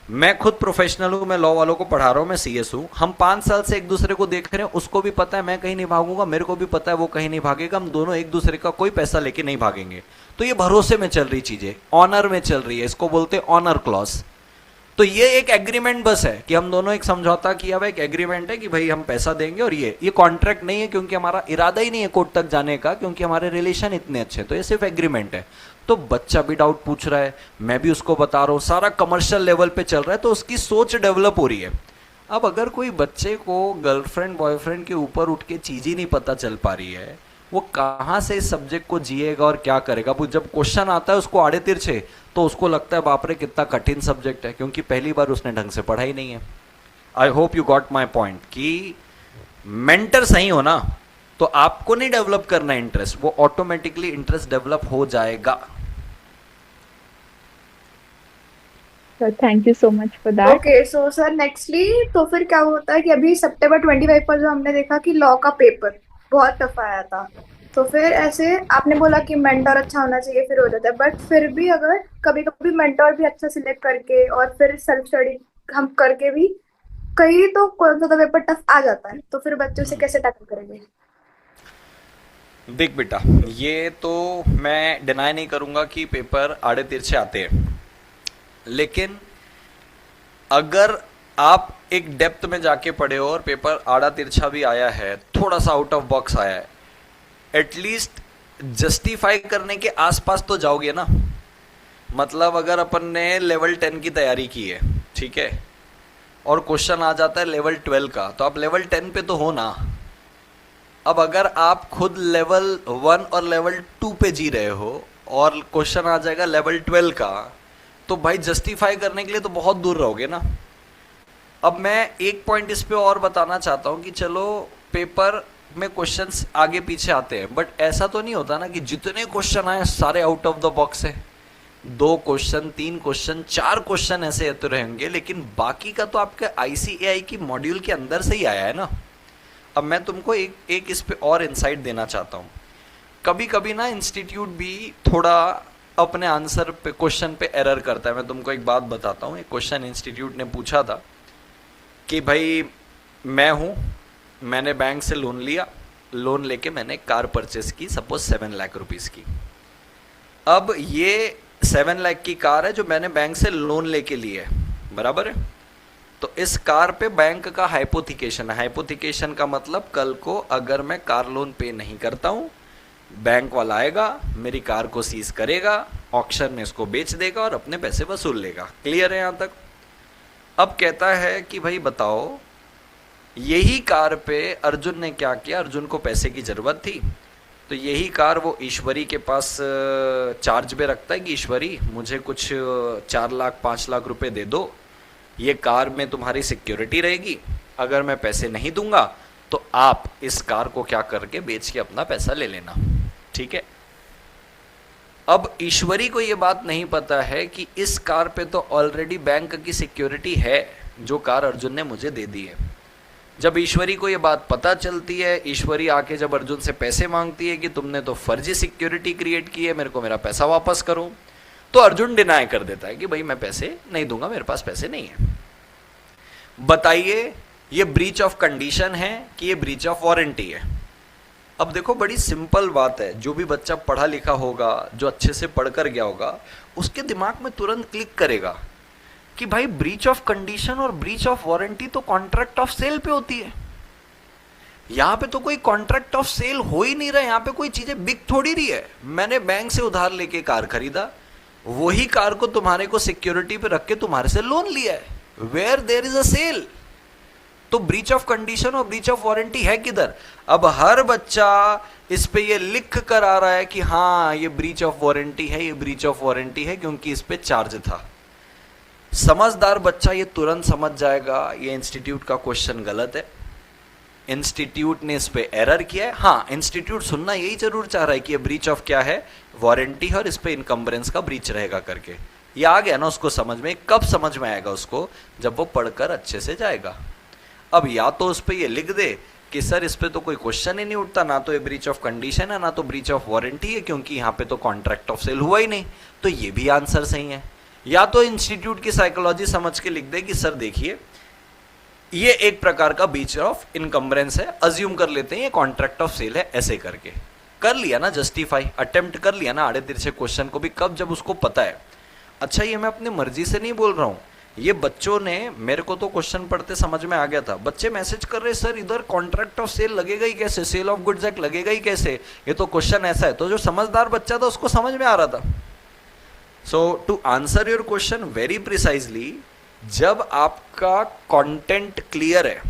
मैं खुद प्रोफेशनल हूँ, मैं लॉ वालों को पढ़ा रहा हूँ, मैं CS हूँ, हम 5 साल से एक दूसरे को देख रहे हैं, उसको भी पता है मैं कहीं नहीं भागूंगा, मेरे को भी पता है वो कहीं नहीं भागेगा, हम दोनों एक दूसरे का कोई पैसा लेके नहीं भागेंगे। तो ये भरोसे में चल रही चीजें, ऑनर में चल रही है, इसको बोलते हैं ऑनर क्लॉज। तो ये एक एग्रीमेंट बस है कि हम दोनों एक समझौता किया हुआ, एक एग्रीमेंट है कि भाई हम पैसा देंगे, और ये कॉन्ट्रैक्ट नहीं है, क्योंकि हमारा इरादा ही नहीं है कोर्ट तक जाने का, क्योंकि हमारे रिलेशन इतने अच्छे हैं, तो ये सिर्फ एग्रीमेंट है। तो बच्चा भी डाउट पूछ रहा है, मैं भी उसको बता रहा हूँ, सारा कमर्शियल लेवल पे चल रहा है, तो उसकी सोच डेवलप हो रही है। अब अगर कोई बच्चे को गर्लफ्रेंड बॉयफ्रेंड के ऊपर उठ के चीज ही नहीं पता चल पा रही है, वो कहाँ से इस सब्जेक्ट को जिएगा और क्या करेगा? वो जब क्वेश्चन आता है उसको आड़े तिरछे, तो उसको लगता है बाप रे कितना कठिन सब्जेक्ट है, क्योंकि पहली बार उसने ढंग से पढ़ा ही नहीं है। I hope you got my point कि मेंटर सही हो ना, तो आपको नहीं डेवलप करना इंटरेस्ट, वो ऑटोमेटिकली इंटरेस्ट डेवलप हो जाएगा। So thank you so much for that. Okay so sir nextly तो फिर क्या होता है कि अभी सितंबर 25 पर जो हमने देखा कि लॉ का पेपर बहुत टफ आया था, तो फिर ऐसे आपने बोला कि मेंटर अच्छा होना चाहिए फिर हो जाता है, बट फिर भी अगर कभी कभी मेंटर भी अच्छा सिलेक्ट करके और फिर सेल्फ स्टडी हम करके भी कहीं तो कौन सा पेपर टफ आ जाता है, तो फिर बच्चों से कैसे टैकल करेंगे? देख बेटा, ये तो मैं डिनाई नहीं करूंगा कि पेपर आड़े तिरछे आते हैं, लेकिन अगर आप एक डेप्थ में जाके पढ़े हो और पेपर आड़ा तिरछा भी आया है, थोड़ा सा आउट ऑफ बॉक्स आया है, एटलीस्ट जस्टिफाई करने के आसपास तो जाओगे ना। मतलब अगर अपन ने लेवल 10 की तैयारी की है, ठीक है, और क्वेश्चन आ जाता है लेवल 12 का, तो आप लेवल 10 पे तो हो ना। अब अगर आप खुद लेवल 1 और लेवल 2 पे जी रहे हो और क्वेश्चन आ जाएगा लेवल 12 का, तो भाई जस्टिफाई करने के लिए तो बहुत दूर रहोगे ना। अब मैं एक पॉइंट इस पे और बताना चाहता हूँ कि चलो पेपर में क्वेश्चंस आगे पीछे आते हैं, बट ऐसा तो नहीं होता ना कि जितने क्वेश्चन आए सारे आउट ऑफ द बॉक्स है। 2 क्वेश्चन, 3 क्वेश्चन, 4 क्वेश्चन ऐसे तो रहेंगे, लेकिन बाकी का तो आपके आईसीएआई की मॉड्यूल के अंदर से ही आया है ना। अब मैं तुमको एक इस पे और इंसाइट देना चाहता हूँ। कभी कभी ना इंस्टीट्यूट भी थोड़ा अपने आंसर पे, क्वेश्चन पे एरर करता है। मैं तुमको एक बात बताता हूँ। एक क्वेश्चन इंस्टीट्यूट ने पूछा था कि भाई मैं हूँ, मैंने बैंक से लोन लिया, लोन लेके मैंने कार परचेस की, सपोज 7 लाख रुपीज़ की। अब ये 7 लाख की कार है जो मैंने बैंक से लोन लेके ली है, बराबर है। तो इस कार पे बैंक का हाइपोथिकेशन है। हाइपोथिकेशन का मतलब कल को अगर मैं कार लोन पे नहीं करता हूँ, बैंक वाला आएगा, मेरी कार को सीज करेगा, ऑक्शन में इसको बेच देगा और अपने पैसे वसूल लेगा। क्लियर है यहाँ तक? अब कहता है कि भाई बताओ, यही कार पे अर्जुन ने क्या किया। अर्जुन को पैसे की ज़रूरत थी, तो यही कार वो ईश्वरी के पास चार्ज पे रखता है कि ईश्वरी मुझे कुछ 4 लाख 5 लाख रुपए दे दो, ये कार में तुम्हारी सिक्योरिटी रहेगी, अगर मैं पैसे नहीं दूंगा तो आप इस कार को क्या करके बेच के अपना पैसा ले लेना, ठीक है। अब ईश्वरी को ये बात नहीं पता है कि इस कार पे तो ऑलरेडी बैंक की सिक्योरिटी है, जो कार अर्जुन ने मुझे दे दी है। जब ईश्वरी को ये बात पता चलती है, ईश्वरी आके जब अर्जुन से पैसे मांगती है कि तुमने तो फर्जी सिक्योरिटी क्रिएट की है, मेरे को मेरा पैसा वापस करो, तो अर्जुन डिनाई कर देता है कि भाई मैं पैसे नहीं दूंगा, मेरे पास पैसे नहीं है। बताइए ये ब्रीच ऑफ कंडीशन है कि ये ब्रीच ऑफ वारंटी है? अब देखो बड़ी सिंपल बात है, जो भी बच्चा पढ़ा लिखा होगा, जो अच्छे से पढ़ कर गया होगा, उसके दिमाग में तुरंत क्लिक करेगा कि भाई ब्रीच ऑफ कंडीशन और ब्रीच ऑफ वारंटी तो कॉन्ट्रैक्ट ऑफ सेल पे होती है। यहां पे तो कोई कॉन्ट्रैक्ट ऑफ सेल हो ही नहीं रहा है, यहां पे कोई चीजें बिक थोड़ी रही है। मैंने बैंक से उधार लेके कार खरीदा, वही कार को तुम्हारे को सिक्योरिटी पे रख के तुम्हारे से लोन लिया है, where there is a sale. तो ब्रीच ऑफ कंडीशन और ब्रीच ऑफ वारंटी है किधर? अब हर बच्चा इस पे ये लिख कर आ रहा है कि हाँ ये ब्रीच ऑफ वारंटी है, ये ब्रीच ऑफ वारंटी है, क्योंकि इस पे चार्ज था। समझदार बच्चा ये तुरंत समझ जाएगा ये इंस्टीट्यूट का क्वेश्चन गलत है, इंस्टीट्यूट ने इस पे एरर किया है। हाँ, इंस्टीट्यूट सुनना यही जरूर चाह रहा है कि ये ब्रीच ऑफ क्या है, वारंटी है, और इस पे इनकम्बरेंस का ब्रीच रहेगा करके। ये आ गया ना उसको समझ में। कब समझ में आएगा उसको? जब वो पढ़कर अच्छे से जाएगा। अब या तो उस पे ये लिख दे कि सर इस पे तो कोई क्वेश्चन ही नहीं उठता, ना तो ये ब्रीच ऑफ कंडीशन है, ना तो ब्रीच ऑफ वारंटी है, क्योंकि यहाँ पे तो कॉन्ट्रैक्ट ऑफ सेल हुआ ही नहीं, तो ये भी आंसर सही है। या तो इंस्टीट्यूट की साइकोलॉजी समझ के लिख दे कि सर देखिए ये एक प्रकार का ब्रीच ऑफ इनकम्बरेंस है, अज्यूम कर लेते हैं ये कॉन्ट्रैक्ट ऑफ सेल है, ऐसे करके कर लिया ना जस्टिफाई, अटेम्प्ट कर लिया ना आड़े तिरछे क्वेश्चन को भी। कब? जब उसको पता है। अच्छा ये मैं अपनी मर्जी से नहीं बोल रहा हूँ, ये बच्चों ने, मेरे को तो क्वेश्चन पढ़ते समझ में आ गया था, बच्चे मैसेज कर रहे सर इधर कॉन्ट्रैक्ट ऑफ सेल लगेगा ही कैसे, सेल ऑफ गुड्स एक्ट लगेगा ही कैसे, ये तो क्वेश्चन ऐसा है। तो जो समझदार बच्चा था उसको समझ में आ रहा था। So to answer your question very precisely, जब आपका कंटेंट क्लियर है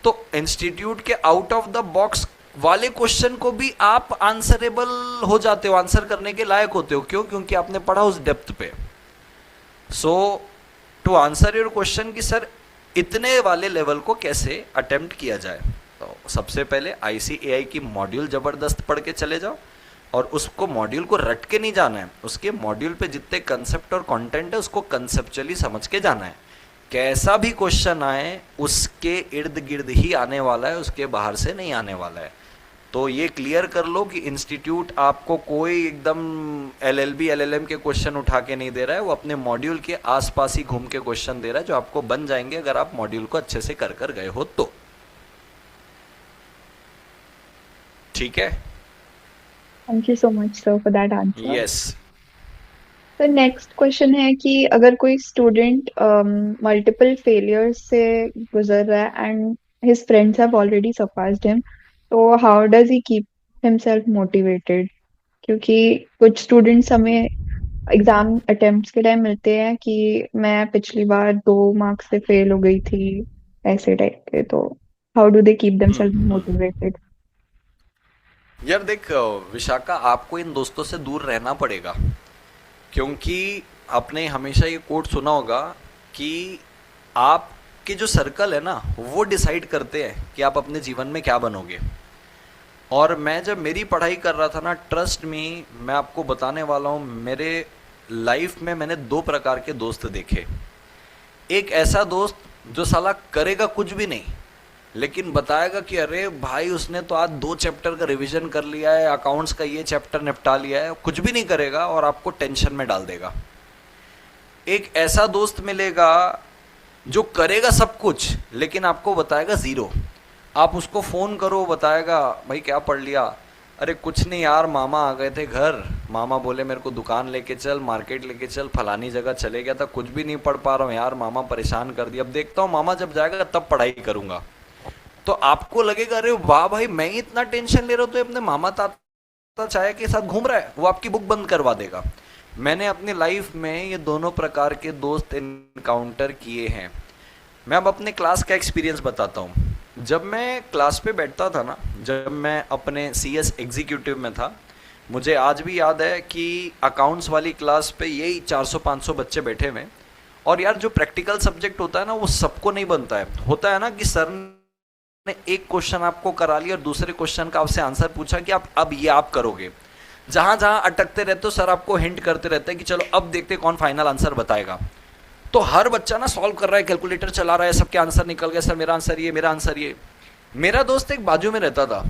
तो इंस्टीट्यूट के आउट ऑफ द बॉक्स वाले क्वेश्चन को भी आप आंसरेबल हो जाते हो, आंसर करने के लायक होते हो। क्यों? क्योंकि आपने पढ़ा उस डेप्थ पे। सो टू आंसर योर क्वेश्चन कि सर इतने वाले लेवल को कैसे अटेम्प्ट किया जाए, तो सबसे पहले आईसीएआई की मॉड्यूल जबरदस्त पढ़ के चले जाओ, और उसको मॉड्यूल को रट के नहीं जाना है, उसके मॉड्यूल पे जितने कंसेप्ट और कंटेंट है उसको कंसेप्चुअली समझ के जाना है। कैसा भी क्वेश्चन आए उसके इर्द गिर्द ही आने वाला है, उसके बाहर से नहीं आने वाला है। तो ये क्लियर कर लो कि इंस्टीट्यूट आपको कोई एकदम एलएलबी एलएलएम के क्वेश्चन उठा के नहीं दे रहा है, वो अपने मॉड्यूल के आसपास ही घूम के क्वेश्चन दे रहा है, जो आपको बन जाएंगे अगर आप मॉड्यूल को अच्छे से कर गए हो तो। ठीक है? Thank you so much, sir, for that answer. Yes. तो नेक्स्ट क्वेश्चन है कि अगर कोई स्टूडेंट मल्टीपल फेलियर्स से गुजर रहा है and his friends have already surpassed him, तो how does he keep himself motivated? क्योंकि कुछ स्टूडेंट्स हमें एग्जाम अटेम्प्ट्स के टाइम मिलते हैं कि मैं पिछली बार 2 मार्क्स से फेल हो गई थी, ऐसे टाइप के। तो how do they keep themselves motivated? यार देख विशाखा, आपको इन दोस्तों से दूर रहना पड़ेगा, क्योंकि आपने हमेशा ये कोट सुना होगा कि आपके जो सर्कल है ना वो डिसाइड करते हैं कि आप अपने जीवन में क्या बनोगे। और मैं जब मेरी पढ़ाई कर रहा था ना, ट्रस्ट मी, मैं आपको बताने वाला हूँ, मेरे लाइफ में मैंने 2 प्रकार के दोस्त देखे। एक ऐसा दोस्त जो साला करेगा कुछ भी नहीं, लेकिन बताएगा कि अरे भाई उसने तो आज 2 चैप्टर का रिवीजन कर लिया है, अकाउंट्स का ये चैप्टर निपटा लिया है, कुछ भी नहीं करेगा और आपको टेंशन में डाल देगा। एक ऐसा दोस्त मिलेगा जो करेगा सब कुछ लेकिन आपको बताएगा ज़ीरो। आप उसको फ़ोन करो, बताएगा भाई क्या पढ़ लिया, अरे कुछ नहीं यार, मामा आ गए थे घर, मामा बोले मेरे को दुकान लेके चल, मार्केट लेके चल, फलानी जगह चले गया था, कुछ भी नहीं पढ़ पा रहा हूँ यार, मामा परेशान कर दिया, अब देखता हूँ मामा जब जाएगा तब पढ़ाई करूँगा। तो आपको लगेगा अरे वाह भाई, मैं ही इतना टेंशन ले रहा हूँ तो अपने मामा ताता चाय के साथ घूम रहा है, वो आपकी बुक बंद करवा देगा। मैंने अपनी लाइफ में ये दोनों प्रकार के दोस्त इनकाउंटर किए हैं। मैं अब अपने क्लास का एक्सपीरियंस बताता हूँ। जब मैं क्लास पे बैठता था ना, जब मैं अपने सीएस एग्जीक्यूटिव में था, मुझे आज भी याद है कि अकाउंट्स वाली क्लास पे यही 400-500 बच्चे बैठे हुए। और यार जो प्रैक्टिकल सब्जेक्ट होता है ना वो सबको नहीं बनता है। होता है ना कि सर ने एक क्वेश्चन आपको करा लिया और दूसरे क्वेश्चन का आपसे आंसर पूछा कि आप अब ये आप करोगे। जहां जहां अटकते रहते हो सर आपको हिंट करते रहते हैं कि चलो अब देखते कौन फाइनल आंसर बताएगा। तो हर बच्चा ना सॉल्व कर रहा है, कैलकुलेटर चला रहा है, सबके आंसर निकल गए, सर मेरा आंसर ये, मेरा आंसर ये। मेरा दोस्त एक बाजू में रहता था,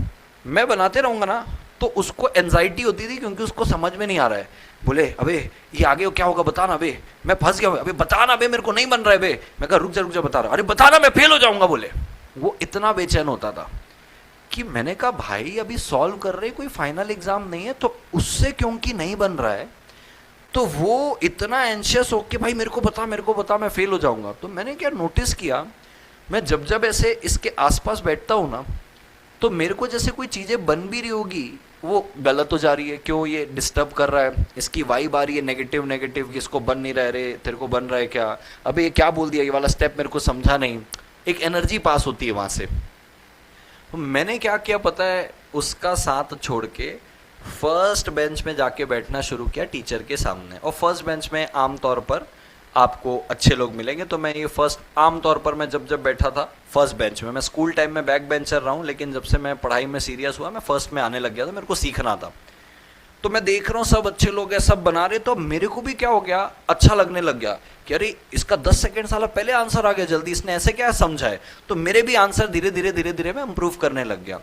मैं बनाते रहूंगा ना तो उसको एंजाइटी होती थी क्योंकि उसको समझ में नहीं आ रहा है। बोले अबे ये आगे क्या होगा बताना, अबे मैं फंस गया, अबे बताना, अबे मेरे को नहीं बन रहा है, बे मैं कहा रुक जा बता रहा, अरे बताना मैं फेल हो जाऊंगा। बोले वो इतना बेचैन होता था कि मैंने कहा भाई अभी सॉल्व कर रहे, कोई फाइनल एग्जाम नहीं है, तो उससे क्योंकि नहीं बन रहा है तो वो इतना एंशियस हो कि भाई मेरे को बता मैं फेल हो जाऊंगा। तो मैंने क्या नोटिस किया, मैं जब जब ऐसे इसके आसपास बैठता हूँ ना तो मेरे को जैसे कोई चीज़ें बन भी रही होगी वो गलत हो जा रही है, क्यों ये डिस्टर्ब कर रहा है, इसकी वाइब आ रही है नेगेटिव नेगेटिव कि इसको बन नहीं रहा है, रे तेरे को बन रहा है क्या, अबे ये क्या बोल दिया, ये वाला स्टेप मेरे को समझा नहीं, एक एनर्जी पास होती है वहाँ से। तो मैंने क्या किया पता है, उसका साथ छोड़ के फर्स्ट बेंच में जाके बैठना शुरू किया टीचर के सामने। और फर्स्ट बेंच में आमतौर पर आपको अच्छे लोग मिलेंगे, तो मैं ये फर्स्ट आमतौर पर मैं जब जब बैठा था फर्स्ट बेंच में, मैं स्कूल टाइम में बैक बेंचर रहा हूँ लेकिन जब से मैं पढ़ाई में सीरियस हुआ मैं फर्स्ट में आने लग गया था, मेरे को सीखना था। तो मैं देख रहा हूँ सब अच्छे लोग हैं, सब बना रहे, तो मेरे को भी क्या हो गया, अच्छा लगने लग गया कि अरे इसका 10 सेकंड साला पहले आंसर आ गया जल्दी, इसने ऐसे क्या समझा है, तो मेरे भी आंसर धीरे धीरे मैं इम्प्रूव करने लग गया।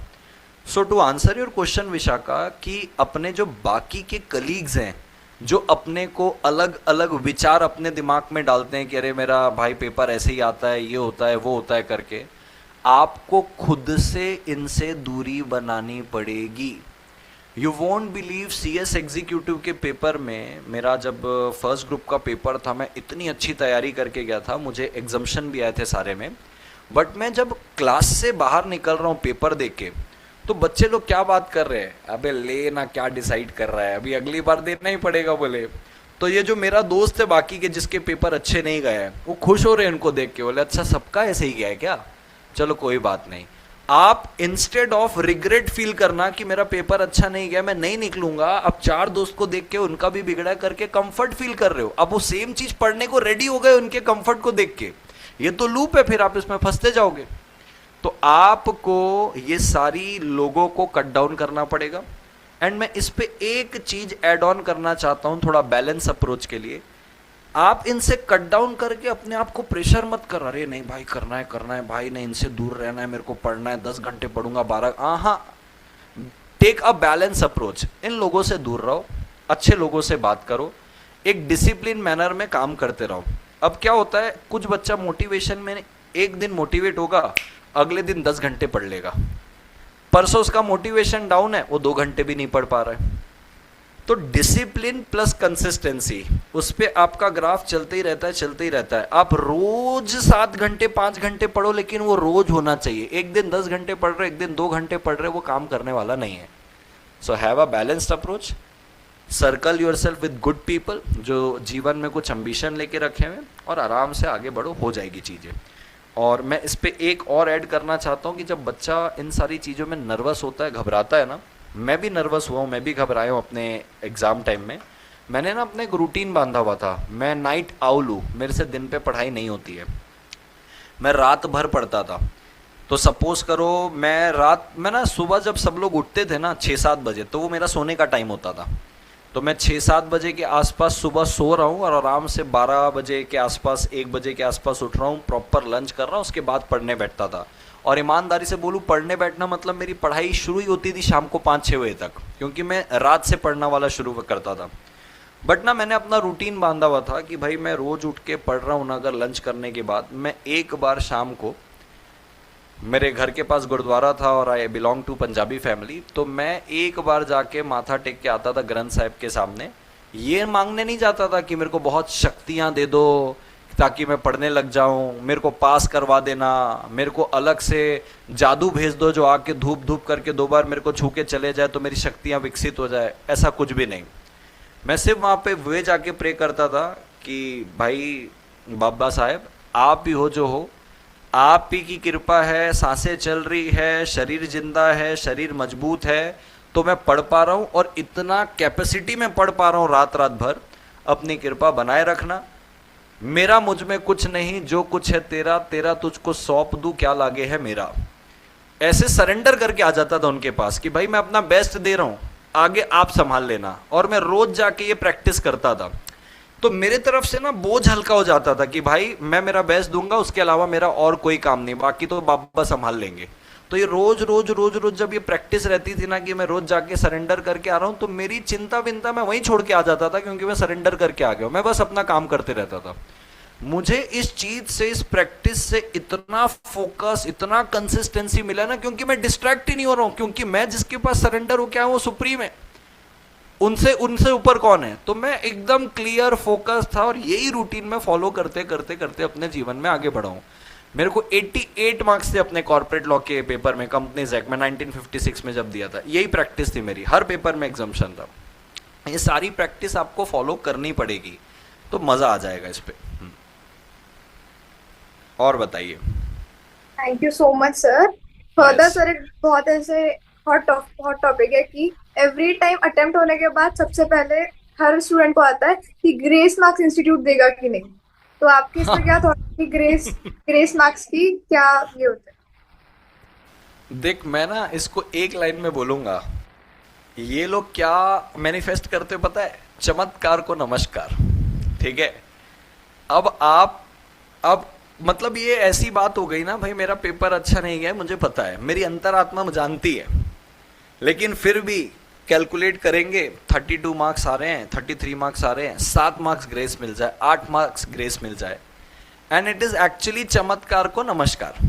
So to answer your question Vishakha, कि अपने जो बाकी के कलीग्स हैं जो अपने को अलग अलग विचार अपने दिमाग में डालते हैं कि अरे मेरा भाई पेपर ऐसे ही आता है, ये होता है वो होता है करके, आपको खुद से इनसे दूरी बनानी पड़ेगी। You won't believe, CS executive के पेपर में, मेरा जब फर्स्ट ग्रुप का पेपर था, मैं इतनी अच्छी तैयारी करके गया था, मुझे एग्जम्पशन भी आए थे सारे में, बट मैं जब क्लास से बाहर निकल रहा हूँ पेपर देख के, तो बच्चे लोग क्या बात कर रहे हैं, अबे ले ना, क्या डिसाइड कर रहा है, अभी अगली बार देना ही पड़ेगा बोले। तो ये जो मेरा दोस्त है बाकी के जिसके पेपर अच्छे नहीं गए हैं, वो खुश हो रहे हैं उनको देख के, बोले अच्छा सबका ऐसे ही गया है क्या, चलो कोई बात नहीं। आप इंस्टेड ऑफ रिग्रेट फील करना कि मेरा पेपर अच्छा नहीं गया, मैं नहीं निकलूंगा, अब 4 दोस्त को देख के उनका भी बिगड़ा करके कंफर्ट फील कर रहे हो, अब वो सेम चीज पढ़ने को रेडी हो गए उनके कंफर्ट को देख के। ये तो लूप है, फिर आप इसमें फंसते जाओगे। तो आपको ये सारी लोगों को कट डाउन करना पड़ेगा। एंड मैं इस पे एक चीज ऐड ऑन करना चाहता हूं थोड़ा बैलेंस अप्रोच के लिए, आप इनसे कट डाउन करके अपने आप को प्रेशर मत कर, अरे नहीं भाई करना है भाई, नहीं इनसे दूर रहना है, मेरे को पढ़ना है, 10 घंटे पढ़ूंगा 12, हाँ, टेक अ बैलेंस अप्रोच। इन लोगों से दूर रहो, अच्छे लोगों से बात करो, एक डिसिप्लिन मैनर में काम करते रहो। अब क्या होता है, कुछ बच्चा मोटिवेशन में एक दिन मोटिवेट होगा, अगले दिन 10 घंटे पढ़ लेगा, परसों उसका मोटिवेशन डाउन है, वो 2 घंटे भी नहीं पढ़ पा रहा है। तो डिसिप्लिन प्लस कंसिस्टेंसी, उस पर आपका ग्राफ चलते ही रहता है, चलते ही रहता है। आप रोज 7 घंटे 5 घंटे पढ़ो, लेकिन वो रोज होना चाहिए। एक दिन 10 घंटे पढ़ रहे, एक दिन 2 घंटे पढ़ रहे, वो काम करने वाला नहीं है। So have a balanced approach, circle your self with good people जो जीवन में कुछ एम्बिशन लेके रखे हुए, और आराम से आगे बढ़ो, हो जाएगी चीज़ें। और मैं इस पर एक और ऐड करना चाहता हूँ कि जब बच्चा इन सारी चीज़ों में नर्वस होता है, घबराता है ना, मैं भी नर्वस हुआ हूँ, मैं भी घबराया हूँ अपने एग्ज़ाम टाइम में। मैंने ना अपने एक रूटीन बांधा हुआ था, मैं नाइट आउल हूँ, मेरे से दिन पे पढ़ाई नहीं होती है, मैं रात भर पढ़ता था। तो सपोज करो मैं ना सुबह जब सब लोग उठते थे ना 6-7 बजे, तो वो मेरा सोने का टाइम होता था। तो मैं 6-7 बजे के आसपास सुबह सो रहा हूँ और आराम से 12 बजे के आसपास 1 बजे के आसपास उठ रहा हूँ, प्रॉपर लंच कर रहा हूँ, उसके बाद पढ़ने बैठता था। और ईमानदारी से बोलूँ, पढ़ने बैठना मतलब मेरी पढ़ाई शुरू ही होती थी शाम को 5-6 बजे तक, क्योंकि मैं रात से पढ़ना वाला शुरू करता था। बट ना मैंने अपना रूटीन बांधा हुआ था कि भाई मैं रोज़ उठ के पढ़ रहा हूँ ना, अगर लंच करने के बाद मैं एक बार शाम को, मेरे घर के पास गुरुद्वारा था और I belong to Punjabi family, तो मैं एक बार जाके माथा टेक के आता था ग्रंथ साहिब के सामने। ये मांगने नहीं जाता था कि मेरे को बहुत शक्तियाँ दे दो ताकि मैं पढ़ने लग जाऊं, मेरे को पास करवा देना, मेरे को अलग से जादू भेज दो जो आके धूप धूप करके 2 बार मेरे को छू के चले जाए तो मेरी शक्तियाँ विकसित हो जाए, ऐसा कुछ भी नहीं। मैं सिर्फ वहाँ पे वे जाके प्रे करता था कि भाई बाबा साहेब आप ही हो जो हो, आप ही की कृपा है, सांसें चल रही है, शरीर जिंदा है, शरीर मजबूत है, तो मैं पढ़ पा रहा हूँ और इतना कैपेसिटी में पढ़ पा रहा हूँ रात रात भर। अपनी कृपा बनाए रखना, मेरा मुझ में कुछ नहीं, जो कुछ है तेरा, तेरा तुझको सौंप दूं, क्या लागे है मेरा। ऐसे सरेंडर करके आ जाता था उनके पास कि भाई मैं अपना बेस्ट दे रहा हूँ, आगे आप संभाल लेना। और मैं रोज जाके ये प्रैक्टिस करता था, तो मेरे तरफ से ना बोझ हल्का हो जाता था कि भाई मैं मेरा बेस्ट दूंगा, उसके अलावा मेरा और कोई काम नहीं, बाकी तो बाबा संभाल लेंगे। तो ये रोज रोज रोज रोज जब ये प्रैक्टिस रहती थी ना कि मैं रोज जाके सरेंडर करके आ रहा हूँ, तो मेरी चिंता विंता मैं वहीं छोड़ के आ जाता था, क्योंकि मैं सरेंडर करके आ गया, मैं बस अपना काम करते रहता था। मुझे इस चीज से, इस प्रैक्टिस से इतना फोकस, इतना कंसिस्टेंसी मिला ना, क्योंकि मैं डिस्ट्रैक्ट ही नहीं हो रहा हूँ, क्योंकि मैं जिसके पास सरेंडर हो क्या वो सुप्रीम है, उनसे उनसे ऊपर कौन है। तो मैं एकदम क्लियर फोकस था और यही रूटीन में फॉलो करते करते करते अपने जीवन में आगे बढ़ा हूं। मेरे को 88 मार्क्स थे अपने कॉर्पोरेट लॉ के पेपर में, कंपनीज एक्ट में 1956 में जब दिया था। यही प्रैक्टिस थी मेरी, हर पेपर में एग्जाम्शन था। ये सारी प्रैक्टिस आपको फॉलो करनी पड़ेगी, तो मजा आ जाएगा इस पे। और बताइए। Thank you so much sir. Further Yes. Sir, एक बहुत ऐसे हॉट टॉपिक है कि एवरी टाइम अटेम्प्ट होने के बाद सबसे पहले हर स्टूडेंट को आता है कि ग्रेस मार्क्स इंस्टीट्यूट देगा कि नहीं। तो आपकी इसमें क्या थॉट है कि ग्रेस मार्क्स की क्या ये होता है? देख, मैं ना इसको एक लाइन में बोलूंगा, ये लोग क्या मैनिफेस्ट करते पता है? चमत्कार को नमस्कार। ठीक है, अब मतलब ये ऐसी बात हो गई ना भाई, मेरा पेपर अच्छा नहीं गया, मुझे पता है, मेरी अंतरात्मा जानती है, लेकिन फिर भी कैलकुलेट करेंगे, 32 मार्क्स आ रहे हैं, 33 मार्क्स आ रहे हैं, 7 मार्क्स ग्रेस मिल जाए, 8 मार्क्स ग्रेस मिल जाए, एंड इट इज एक्चुअली चमत्कार को नमस्कार।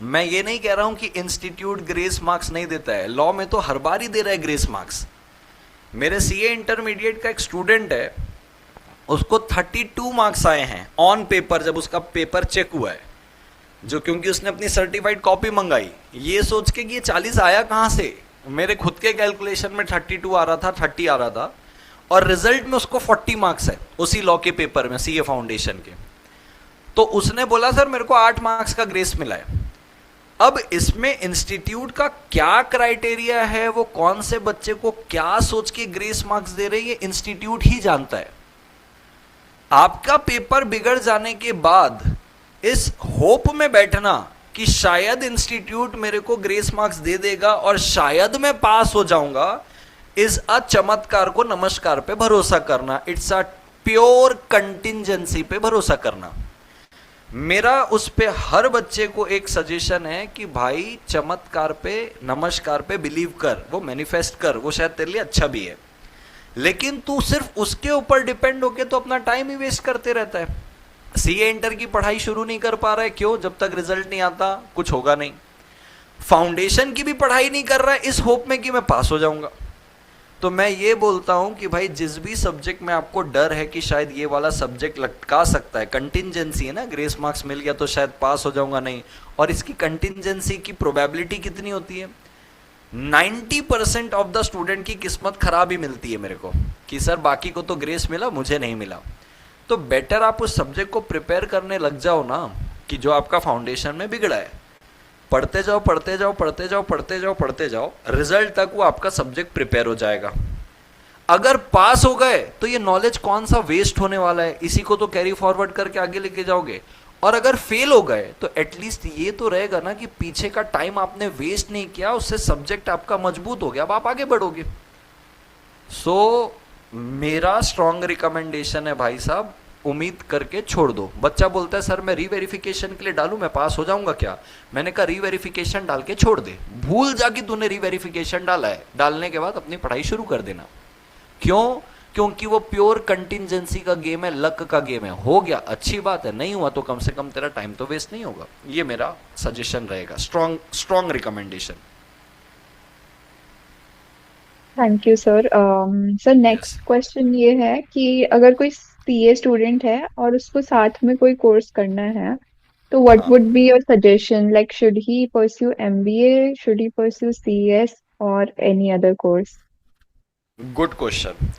मैं ये नहीं कह रहा हूं कि इंस्टीट्यूट ग्रेस मार्क्स नहीं देता है, लॉ में तो हर बार ही दे रहा है ग्रेस मार्क्स। मेरे सीए इंटरमीडिएट का एक स्टूडेंट है, उसको 32 मार्क्स आए हैं ऑन पेपर, जब उसका पेपर चेक हुआ है, जो क्योंकि उसने अपनी सर्टिफाइड कॉपी मंगाई, ये सोच के कि ये 40 आया कहाँ से। मेरे खुद के कैलकुलेशन में 32 आ रहा था, 30 आ रहा था, और रिजल्ट में उसको 40 मार्क्स है उसी लॉ के पेपर में, सीए फाउंडेशन के। तो उसने बोला सर मेरे को 8 मार्क्स का ग्रेस मिला है। अब इसमें इंस्टीट्यूट का क्या क्राइटेरिया है, वो कौन से बच्चे को क्या सोच के ग्रेस मार्क्स दे रहे हैं, ये इंस्टीट्यूट ही जानता है। आपका पेपर बिगड़ जाने के बाद इस होप में बैठना कि शायद इंस्टीट्यूट मेरे को ग्रेस मार्क्स दे देगा और शायद मैं पास हो जाऊंगा, इस चमत्कार को नमस्कार पे भरोसा करना, इट्स अ प्योर कंटिंजेंसी पे भरोसा करना। मेरा उस पे हर बच्चे को एक सजेशन है कि भाई चमत्कार पे, नमस्कार पे बिलीव कर, वो मैनिफेस्ट कर, वो शायद तेरे लिए अच्छा भी है, लेकिन तू सिर्फ उसके ऊपर डिपेंड होके तो अपना टाइम ही वेस्ट करते रहता है। सीए इंटर की पढ़ाई शुरू नहीं कर पा रहा है, क्यों? जब तक रिजल्ट नहीं आता कुछ होगा नहीं। फाउंडेशन की भी पढ़ाई नहीं कर रहा है इस होप में कि मैं पास हो जाऊंगा। तो मैं ये बोलता हूँ कि भाई जिस भी सब्जेक्ट में आपको डर है कि शायद ये वाला सब्जेक्ट लटका सकता है, कंटिंजेंसी है ना, ग्रेस मार्क्स मिल गया तो शायद पास हो जाऊंगा, नहीं, और इसकी कंटिंजेंसी की प्रोबेबिलिटी कितनी होती है, 90% ऑफ द स्टूडेंट की किस्मत खराब ही मिलती है मेरे को, कि सर बाकी को तो ग्रेस मिला, मुझे नहीं मिला। तो बेटर आप उस सब्जेक्ट को प्रिपेयर करने लग जाओ ना, कि जो आपका फाउंडेशन में बिगड़ा है, पढ़ते जाओ पढ़ते जाओ पढ़ते जाओ पढ़ते जाओ पढ़ते जाओ, रिजल्ट तक वो आपका सब्जेक्ट प्रिपेयर हो जाएगा। अगर पास हो गए तो ये नॉलेज कौन सा वेस्ट होने वाला है, इसी को तो कैरी फॉरवर्ड करके आगे लेके जाओगे। और अगर फेल हो गए तो एटलीस्ट ये तो रहेगा ना कि पीछे का टाइम आपने वेस्ट नहीं किया, उससे सब्जेक्ट आपका मजबूत हो गया, अब आप आगे बढ़ोगे। सो मेरा स्ट्रॉन्ग रिकमेंडेशन है भाई साहब, उम्मीद करके छोड़ दो। बच्चा बोलता है सर मैं रीवेरिफिकेशन के लिए डालूं, मैं पास हो जाऊंगा क्या? मैंने कहा रीवेरिफिकेशन डाल के छोड़ दे, भूल जा कि तूने रीवेरिफिकेशन डाला है, डालने के बाद अपनी पढ़ाई शुरू कर देना। क्यों? क्योंकि वो प्योर कंटिंजेंसी का गेम है, लक का गेम है। हो गया अच्छी बात है, नहीं हुआ तो कम से कम तेरा टाइम तो वेस्ट नहीं होगा। ये मेरा सजेशन रहेगा, strong strong recommendation. Thank you sir. Sir yes. Next question ये है कि अगर कोई सीए स्टूडेंट है और उसको साथ में कोई कोर्स करना है, तो व्हाट हाँ, would be your suggestion, like should he pursue MBA, should he pursue CS और any other course? Good question.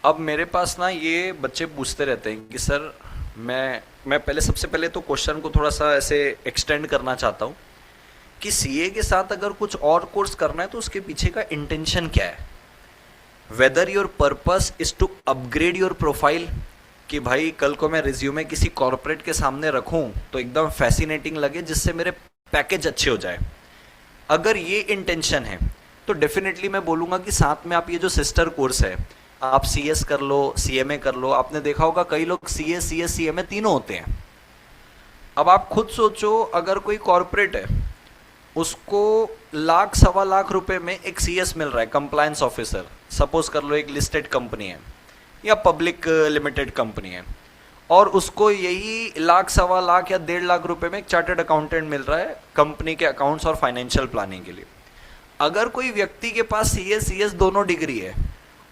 अब मेरे पास ना ये बच्चे पूछते रहते हैं कि सर मैं पहले, सबसे पहले तो क्वेश्चन को थोड़ा सा ऐसे एक्सटेंड करना चाहता हूँ कि सीए के साथ अगर कुछ और कोर्स करना है तो उसके पीछे का इंटेंशन क्या है। Whether your purpose is to upgrade your profile, कि भाई कल को मैं रिज्यूमे किसी कॉर्पोरेट के सामने रखूं तो एकदम फैसिनेटिंग लगे, जिससे मेरे पैकेज अच्छे हो जाए। अगर ये इंटेंशन है तो डेफिनेटली मैं बोलूँगा कि साथ में आप ये जो सिस्टर कोर्स है, आप सीएस कर लो, सीएमए कर लो। आपने देखा होगा कई लोग सीए सीएस सीएमए तीनों होते हैं। अब आप खुद सोचो, अगर कोई कॉर्पोरेट है, उसको लाख सवा लाख रुपए में एक सीएस मिल रहा है, कंप्लायंस ऑफिसर, सपोज कर लो एक लिस्टेड कंपनी है या पब्लिक लिमिटेड कंपनी है, और उसको यही लाख सवा लाख या 1.5 लाख रुपए में एक चार्टर्ड अकाउंटेंट मिल रहा है कंपनी के अकाउंट्स और फाइनेंशियल प्लानिंग के लिए। अगर कोई व्यक्ति के पास सीए सीएस दोनों डिग्री है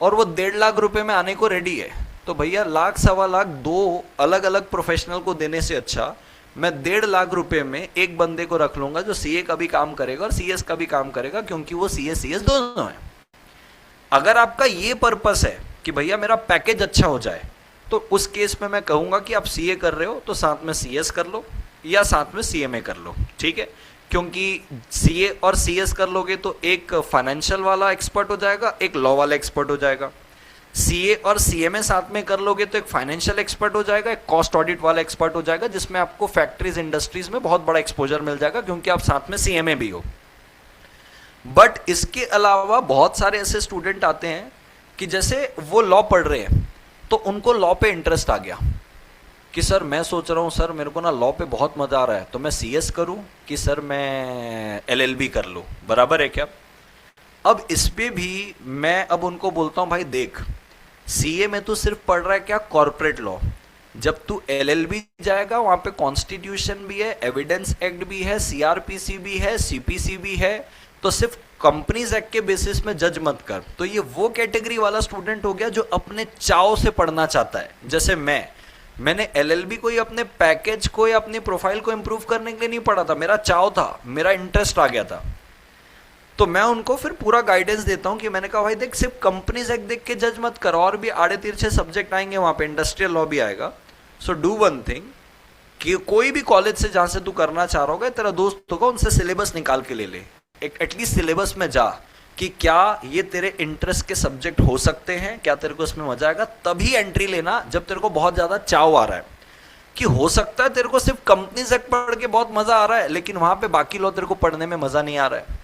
और वो 1.5 लाख रुपए में आने को रेडी है, तो भैया लाख सवा लाख दो अलग अलग प्रोफेशनल को देने से अच्छा मैं 1.5 लाख रुपए में एक बंदे को रख लूंगा जो सीए का भी काम करेगा और सीएस का भी काम करेगा, क्योंकि वो सीए सीएस दोनों है। अगर आपका ये पर्पस है कि भैया मेरा पैकेज अच्छा हो जाए, तो उस केस में मैं कहूंगा कि आप सीए कर रहे हो तो साथ में सीएस कर लो या साथ में सीएमए कर लो, ठीक है? क्योंकि सीए और सीएस कर लोगे तो एक फाइनेंशियल वाला एक्सपर्ट हो जाएगा, एक लॉ वाला एक्सपर्ट हो जाएगा। सीए और सीएमए साथ में कर लोगे तो एक फाइनेंशियल एक्सपर्ट हो जाएगा, एक कॉस्ट ऑडिट वाला एक्सपर्ट हो जाएगा, जिसमें आपको फैक्ट्रीज इंडस्ट्रीज में बहुत बड़ा एक्सपोजर मिल जाएगा, क्योंकि आप साथ में सीएमए भी हो। बट इसके अलावा बहुत सारे ऐसे स्टूडेंट आते हैं कि जैसे वो लॉ पढ़ रहे हैं तो उनको लॉ पे इंटरेस्ट आ गया कि सर मैं सोच रहा हूँ सर मेरे को ना लॉ पे बहुत मजा आ रहा है, तो मैं सीएस करूँ कि सर मैं एलएलबी कर लूँ, बराबर है क्या? अब इस पे भी मैं अब उनको बोलता हूँ भाई देख, सीए में तू सिर्फ पढ़ रहा है क्या, कॉर्पोरेट लॉ। जब तू एलएलबी जाएगा वहां पे कॉन्स्टिट्यूशन भी है, एविडेंस एक्ट भी है, सीआरपीसी भी है, सीपीसी भी है, तो सिर्फ कंपनीज एक्ट के बेसिस में जज मत कर। तो ये वो कैटेगरी वाला स्टूडेंट हो गया जो अपने चाव से पढ़ना चाहता है। जैसे मैंने एलएलबी को ही अपने पैकेज को या अपनी प्रोफाइल को इंप्रूव करने के लिए नहीं पढ़ा था, मेरा चाव था, मेरा इंटरेस्ट आ गया था। तो मैं उनको फिर पूरा गाइडेंस देता हूं कि मैंने कहा भाई देख, सिर्फ कंपनीज एक्ट देख के जज मत कर, और भी आड़े तिरछे सब्जेक्ट आएंगे वहां पे, इंडस्ट्रियल लॉ भी आएगा। सो डू वन थिंग कि कोई भी कॉलेज से जहां से तू करना चाह रहा होगा, तेरा दोस्त होगा, उनसे सिलेबस निकाल के ले ले, एक एटलीस्ट सिलेबस में जा कि क्या ये तेरे इंटरेस्ट के सब्जेक्ट हो सकते हैं, क्या तेरे को इसमें मजा आएगा। तभी एंट्री लेना जब तेरे को बहुत ज्यादा चाव आ रहा है, कि हो सकता है तेरे को सिर्फ कंपनीज एक्ट पढ़ के बहुत मजा आ रहा है, लेकिन वहां पे बाकी लॉ तेरे को पढ़ने में मजा नहीं आ रहा है।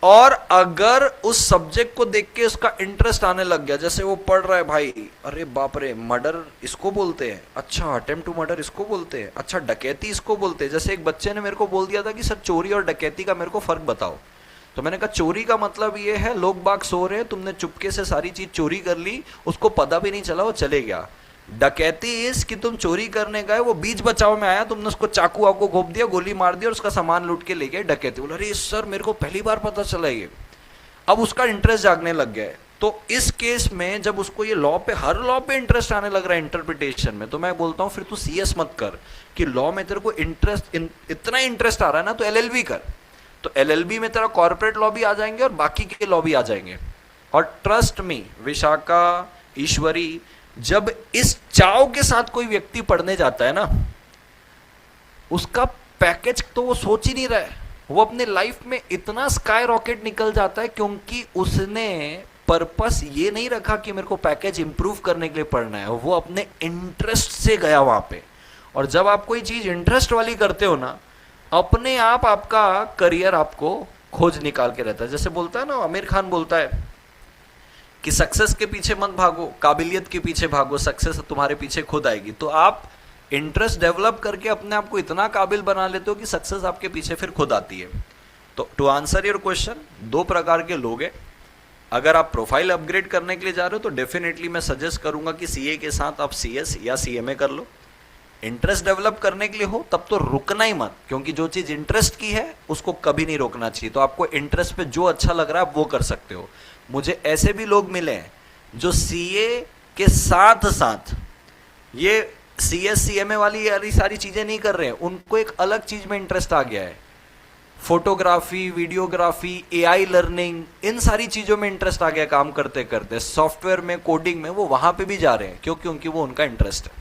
और अगर उस सब्जेक्ट को देख के उसका इंटरेस्ट आने लग गया, जैसे वो पढ़ रहा है भाई, अरे बाप रे मर्डर इसको बोलते हैं, अच्छा अटेम्प्ट टू मर्डर इसको बोलते हैं, अच्छा डकैती इसको बोलते हैं। जैसे एक बच्चे ने मेरे को बोल दिया था कि सर चोरी और डकैती का मेरे को फर्क बताओ, तो मैंने कहा चोरी का मतलब ये है लोग बाग सो रहे हैं, तुमने चुपके से सारी चीज चोरी कर ली, उसको पता भी नहीं चला, वो चले गया। डकैती इस कि तुम चोरी करने गए, वो बीच बचाव में आया, तुमने उसको चाकू वाकू घोप दिया, गोली मार दिया और उसका सामान लूट के ले गए, डकैती। बोला अरे सर मेरे को पहली बार पता चला ये। अब उसका इंटरेस्ट जागने लग गया है। तो इस केस में जब उसको ये लॉ पे, हर लॉ पे इंटरेस्ट आने लग रहा है इंटरप्रिटेशन में, तो मैं बोलता हूँ फिर तू सीएस मत कर, कि लॉ में तेरे को इतना इंटरेस्ट आ रहा है ना, तो एलएलबी कर। तो एलएलबी में तेरा कॉर्पोरेट लॉ भी आ जाएंगे और बाकी के लॉ भी आ जाएंगे। और ट्रस्ट मी विशाखा, ईश्वरी, जब इस चाव के साथ कोई व्यक्ति पढ़ने जाता है ना, उसका पैकेज तो वो सोच ही नहीं रहा है, वो अपने लाइफ में इतना स्काई रॉकेट निकल जाता है, क्योंकि उसने पर्पस ये नहीं रखा कि मेरे को पैकेज इंप्रूव करने के लिए पढ़ना है, वो अपने इंटरेस्ट से गया वहां पे। और जब आप कोई चीज इंटरेस्ट वाली करते हो ना, अपने आप आपका करियर आपको खोज निकाल के रहता है। जैसे बोलता है ना, आमिर खान बोलता है कि सक्सेस के पीछे मत भागो, काबिलियत के पीछे भागो, सक्सेस तुम्हारे पीछे खुद आएगी। तो आप इंटरेस्ट डेवलप करके अपने आप को इतना काबिल बना लेते हो कि सक्सेस आपके पीछे फिर खुद आती है। तो टू आंसर योर क्वेश्चन, दो प्रकार के लोग हैं। अगर आप प्रोफाइल अपग्रेड करने के लिए जा रहे हो तो डेफिनेटली मैं सजेस्ट करूंगा कि सीए के साथ आप सीएस या सीएमए कर लो। इंटरेस्ट डेवलप करने के लिए हो तब तो रुकना ही मत, क्योंकि जो चीज इंटरेस्ट की है उसको कभी नहीं रोकना चाहिए। तो आपको इंटरेस्ट पे जो अच्छा लग रहा है वो कर सकते हो। मुझे ऐसे भी लोग मिले हैं जो सीए के साथ साथ ये सीएस सीएमए वाली सारी चीजें नहीं कर रहे हैं, उनको एक अलग चीज में इंटरेस्ट आ गया है, फोटोग्राफी, वीडियोग्राफी, एआई लर्निंग, इन सारी चीजों में इंटरेस्ट आ गया काम करते करते, सॉफ्टवेयर में, कोडिंग में, वो वहां पे भी जा रहे हैं क्योंकि वो उनका इंटरेस्ट है।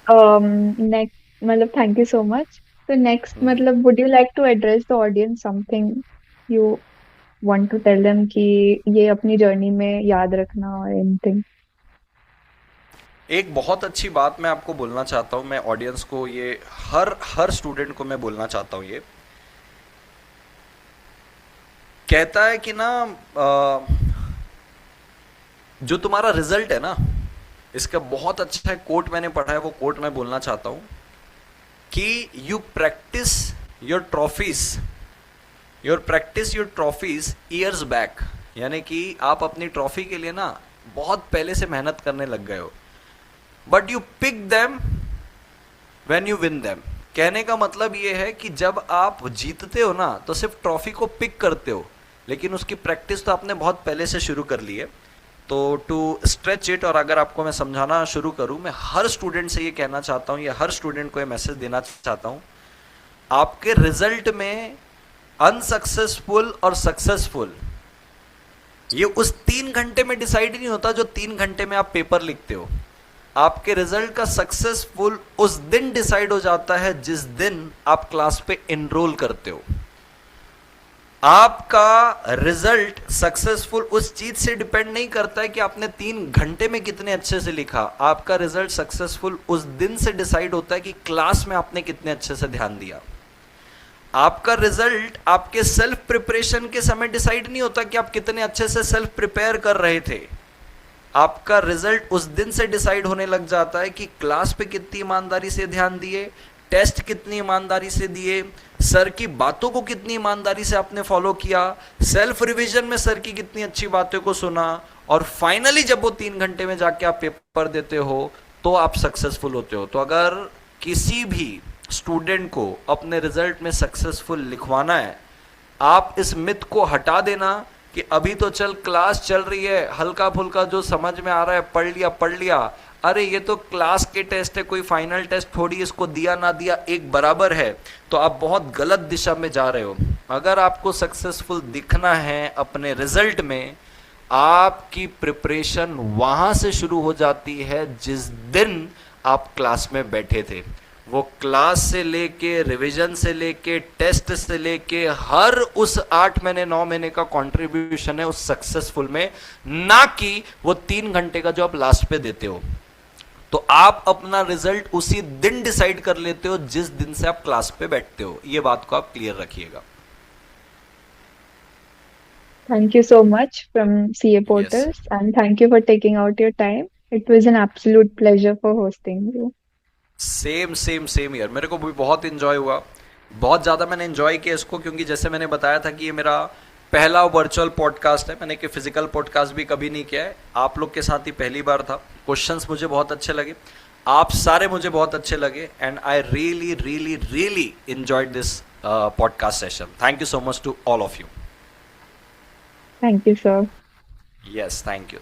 Next, मतलब thank you so much. So next, मतलब would you like to address the audience something you want to tell them कि ये अपनी जर्नी में याद रखना और anything? एक बहुत अच्छी बात मैं आपको बोलना चाहता हूं, मैं ऑडियंस को, ये हर स्टूडेंट को मैं बोलना चाहता हूं। ये कहता है कि ना, जो तुम्हारा रिजल्ट है ना, इसका बहुत अच्छा है कोट मैंने पढ़ा है, वो कोट मैं बोलना चाहता हूं कि you practice your trophies years back. यानी कि आप अपनी ट्रॉफी के लिए ना बहुत पहले से मेहनत करने लग गए हो, but you pick them when you win them. कहने का मतलब ये है कि जब आप जीतते हो ना तो सिर्फ ट्रॉफी को पिक करते हो, लेकिन उसकी प्रैक्टिस तो आपने बहुत पहले से शुरू कर ली है। तो टू स्ट्रेच इट, और अगर आपको मैं समझाना शुरू करूं, मैं हर स्टूडेंट से ये कहना चाहता हूं, या हर स्टूडेंट को ये मैसेज देना चाहता हूं, आपके रिजल्ट में अनसक्सेसफुल और सक्सेसफुल ये उस 3 घंटे में डिसाइड नहीं होता जो 3 घंटे में आप पेपर लिखते हो। आपके रिजल्ट का सक्सेसफुल उस दिन डिसाइड हो जाता है जिस दिन आप क्लास पे एनरोल करते हो। आपका रिजल्ट सक्सेसफुल उस चीज से डिपेंड नहीं करता है कि आपने 3 घंटे में कितने अच्छे से लिखा। आपका रिजल्ट सक्सेसफुल उस दिन से डिसाइड होता है कि क्लास में आपने कितने अच्छे से ध्यान दिया। आपका रिजल्ट आपके सेल्फ प्रिपरेशन के समय डिसाइड नहीं होता कि आप कितने अच्छे से सेल्फ प्रिपेयर कर रहे थे। आपका रिजल्ट उस दिन से डिसाइड होने लग जाता है कि क्लास पे कितनी ईमानदारी से ध्यान दिए, टेस्ट कितनी ईमानदारी से दिए, सर की बातों को कितनी ईमानदारी से आपने फॉलो किया, सेल्फ रिवीजन में सर की कितनी अच्छी बातों को सुना, और फाइनली जब वो 3 घंटे में जाके आप पेपर देते हो तो आप सक्सेसफुल होते हो। तो अगर किसी भी स्टूडेंट को अपने रिजल्ट में सक्सेसफुल लिखवाना है, आप इस मिथ को हटा देना कि अभी तो चल क्लास चल रही है, हल्का फुल्का जो समझ में आ रहा है पढ़ लिया, अरे ये तो क्लास के टेस्ट है, कोई फाइनल टेस्ट थोड़ी, इसको दिया ना दिया एक बराबर है। तो आप बहुत गलत दिशा में जा रहे हो। अगर आपको सक्सेसफुल दिखना है अपने रिजल्ट में, आपकी प्रिपरेशन वहां से शुरू हो जाती है जिस दिन आप क्लास में बैठे थे। वो क्लास से लेके, रिवीजन से लेके, टेस्ट से लेके, हर उस 8 महीने 9 महीने का कंट्रीब्यूशन है उस सक्सेसफुल में, ना कि वो 3 घंटे का जो आप लास्ट पे देते हो। तो आप अपना रिजल्ट उसी दिन डिसाइड कर लेते हो जिस दिन से आप क्लास पे बैठते हो। ये बात को आप क्लियर रखिएगा। Thank you so much from CA Portals, and thank you for taking out your time. It was an absolute pleasure for hosting you. Same यार, मेरे को भी बहुत इंजॉय हुआ, बहुत ज़्यादा मैंने इंजॉय किया इसको, क्योंकि जैसे मैंने बताया था कि ये मेरा पहला वर्चुअल पॉडकास्ट है। मैंने कि फिजिकल पॉडकास्ट भी कभी नहीं किया है, आप लोग के साथ ही पहली बार था। क्वेश्चंस मुझे बहुत अच्छे लगे, आप सारे मुझे बहुत अच्छे लगे, and I really really really enjoyed this podcast session. Thank you so much to all of you. Thank you, sir. Yes, thank you.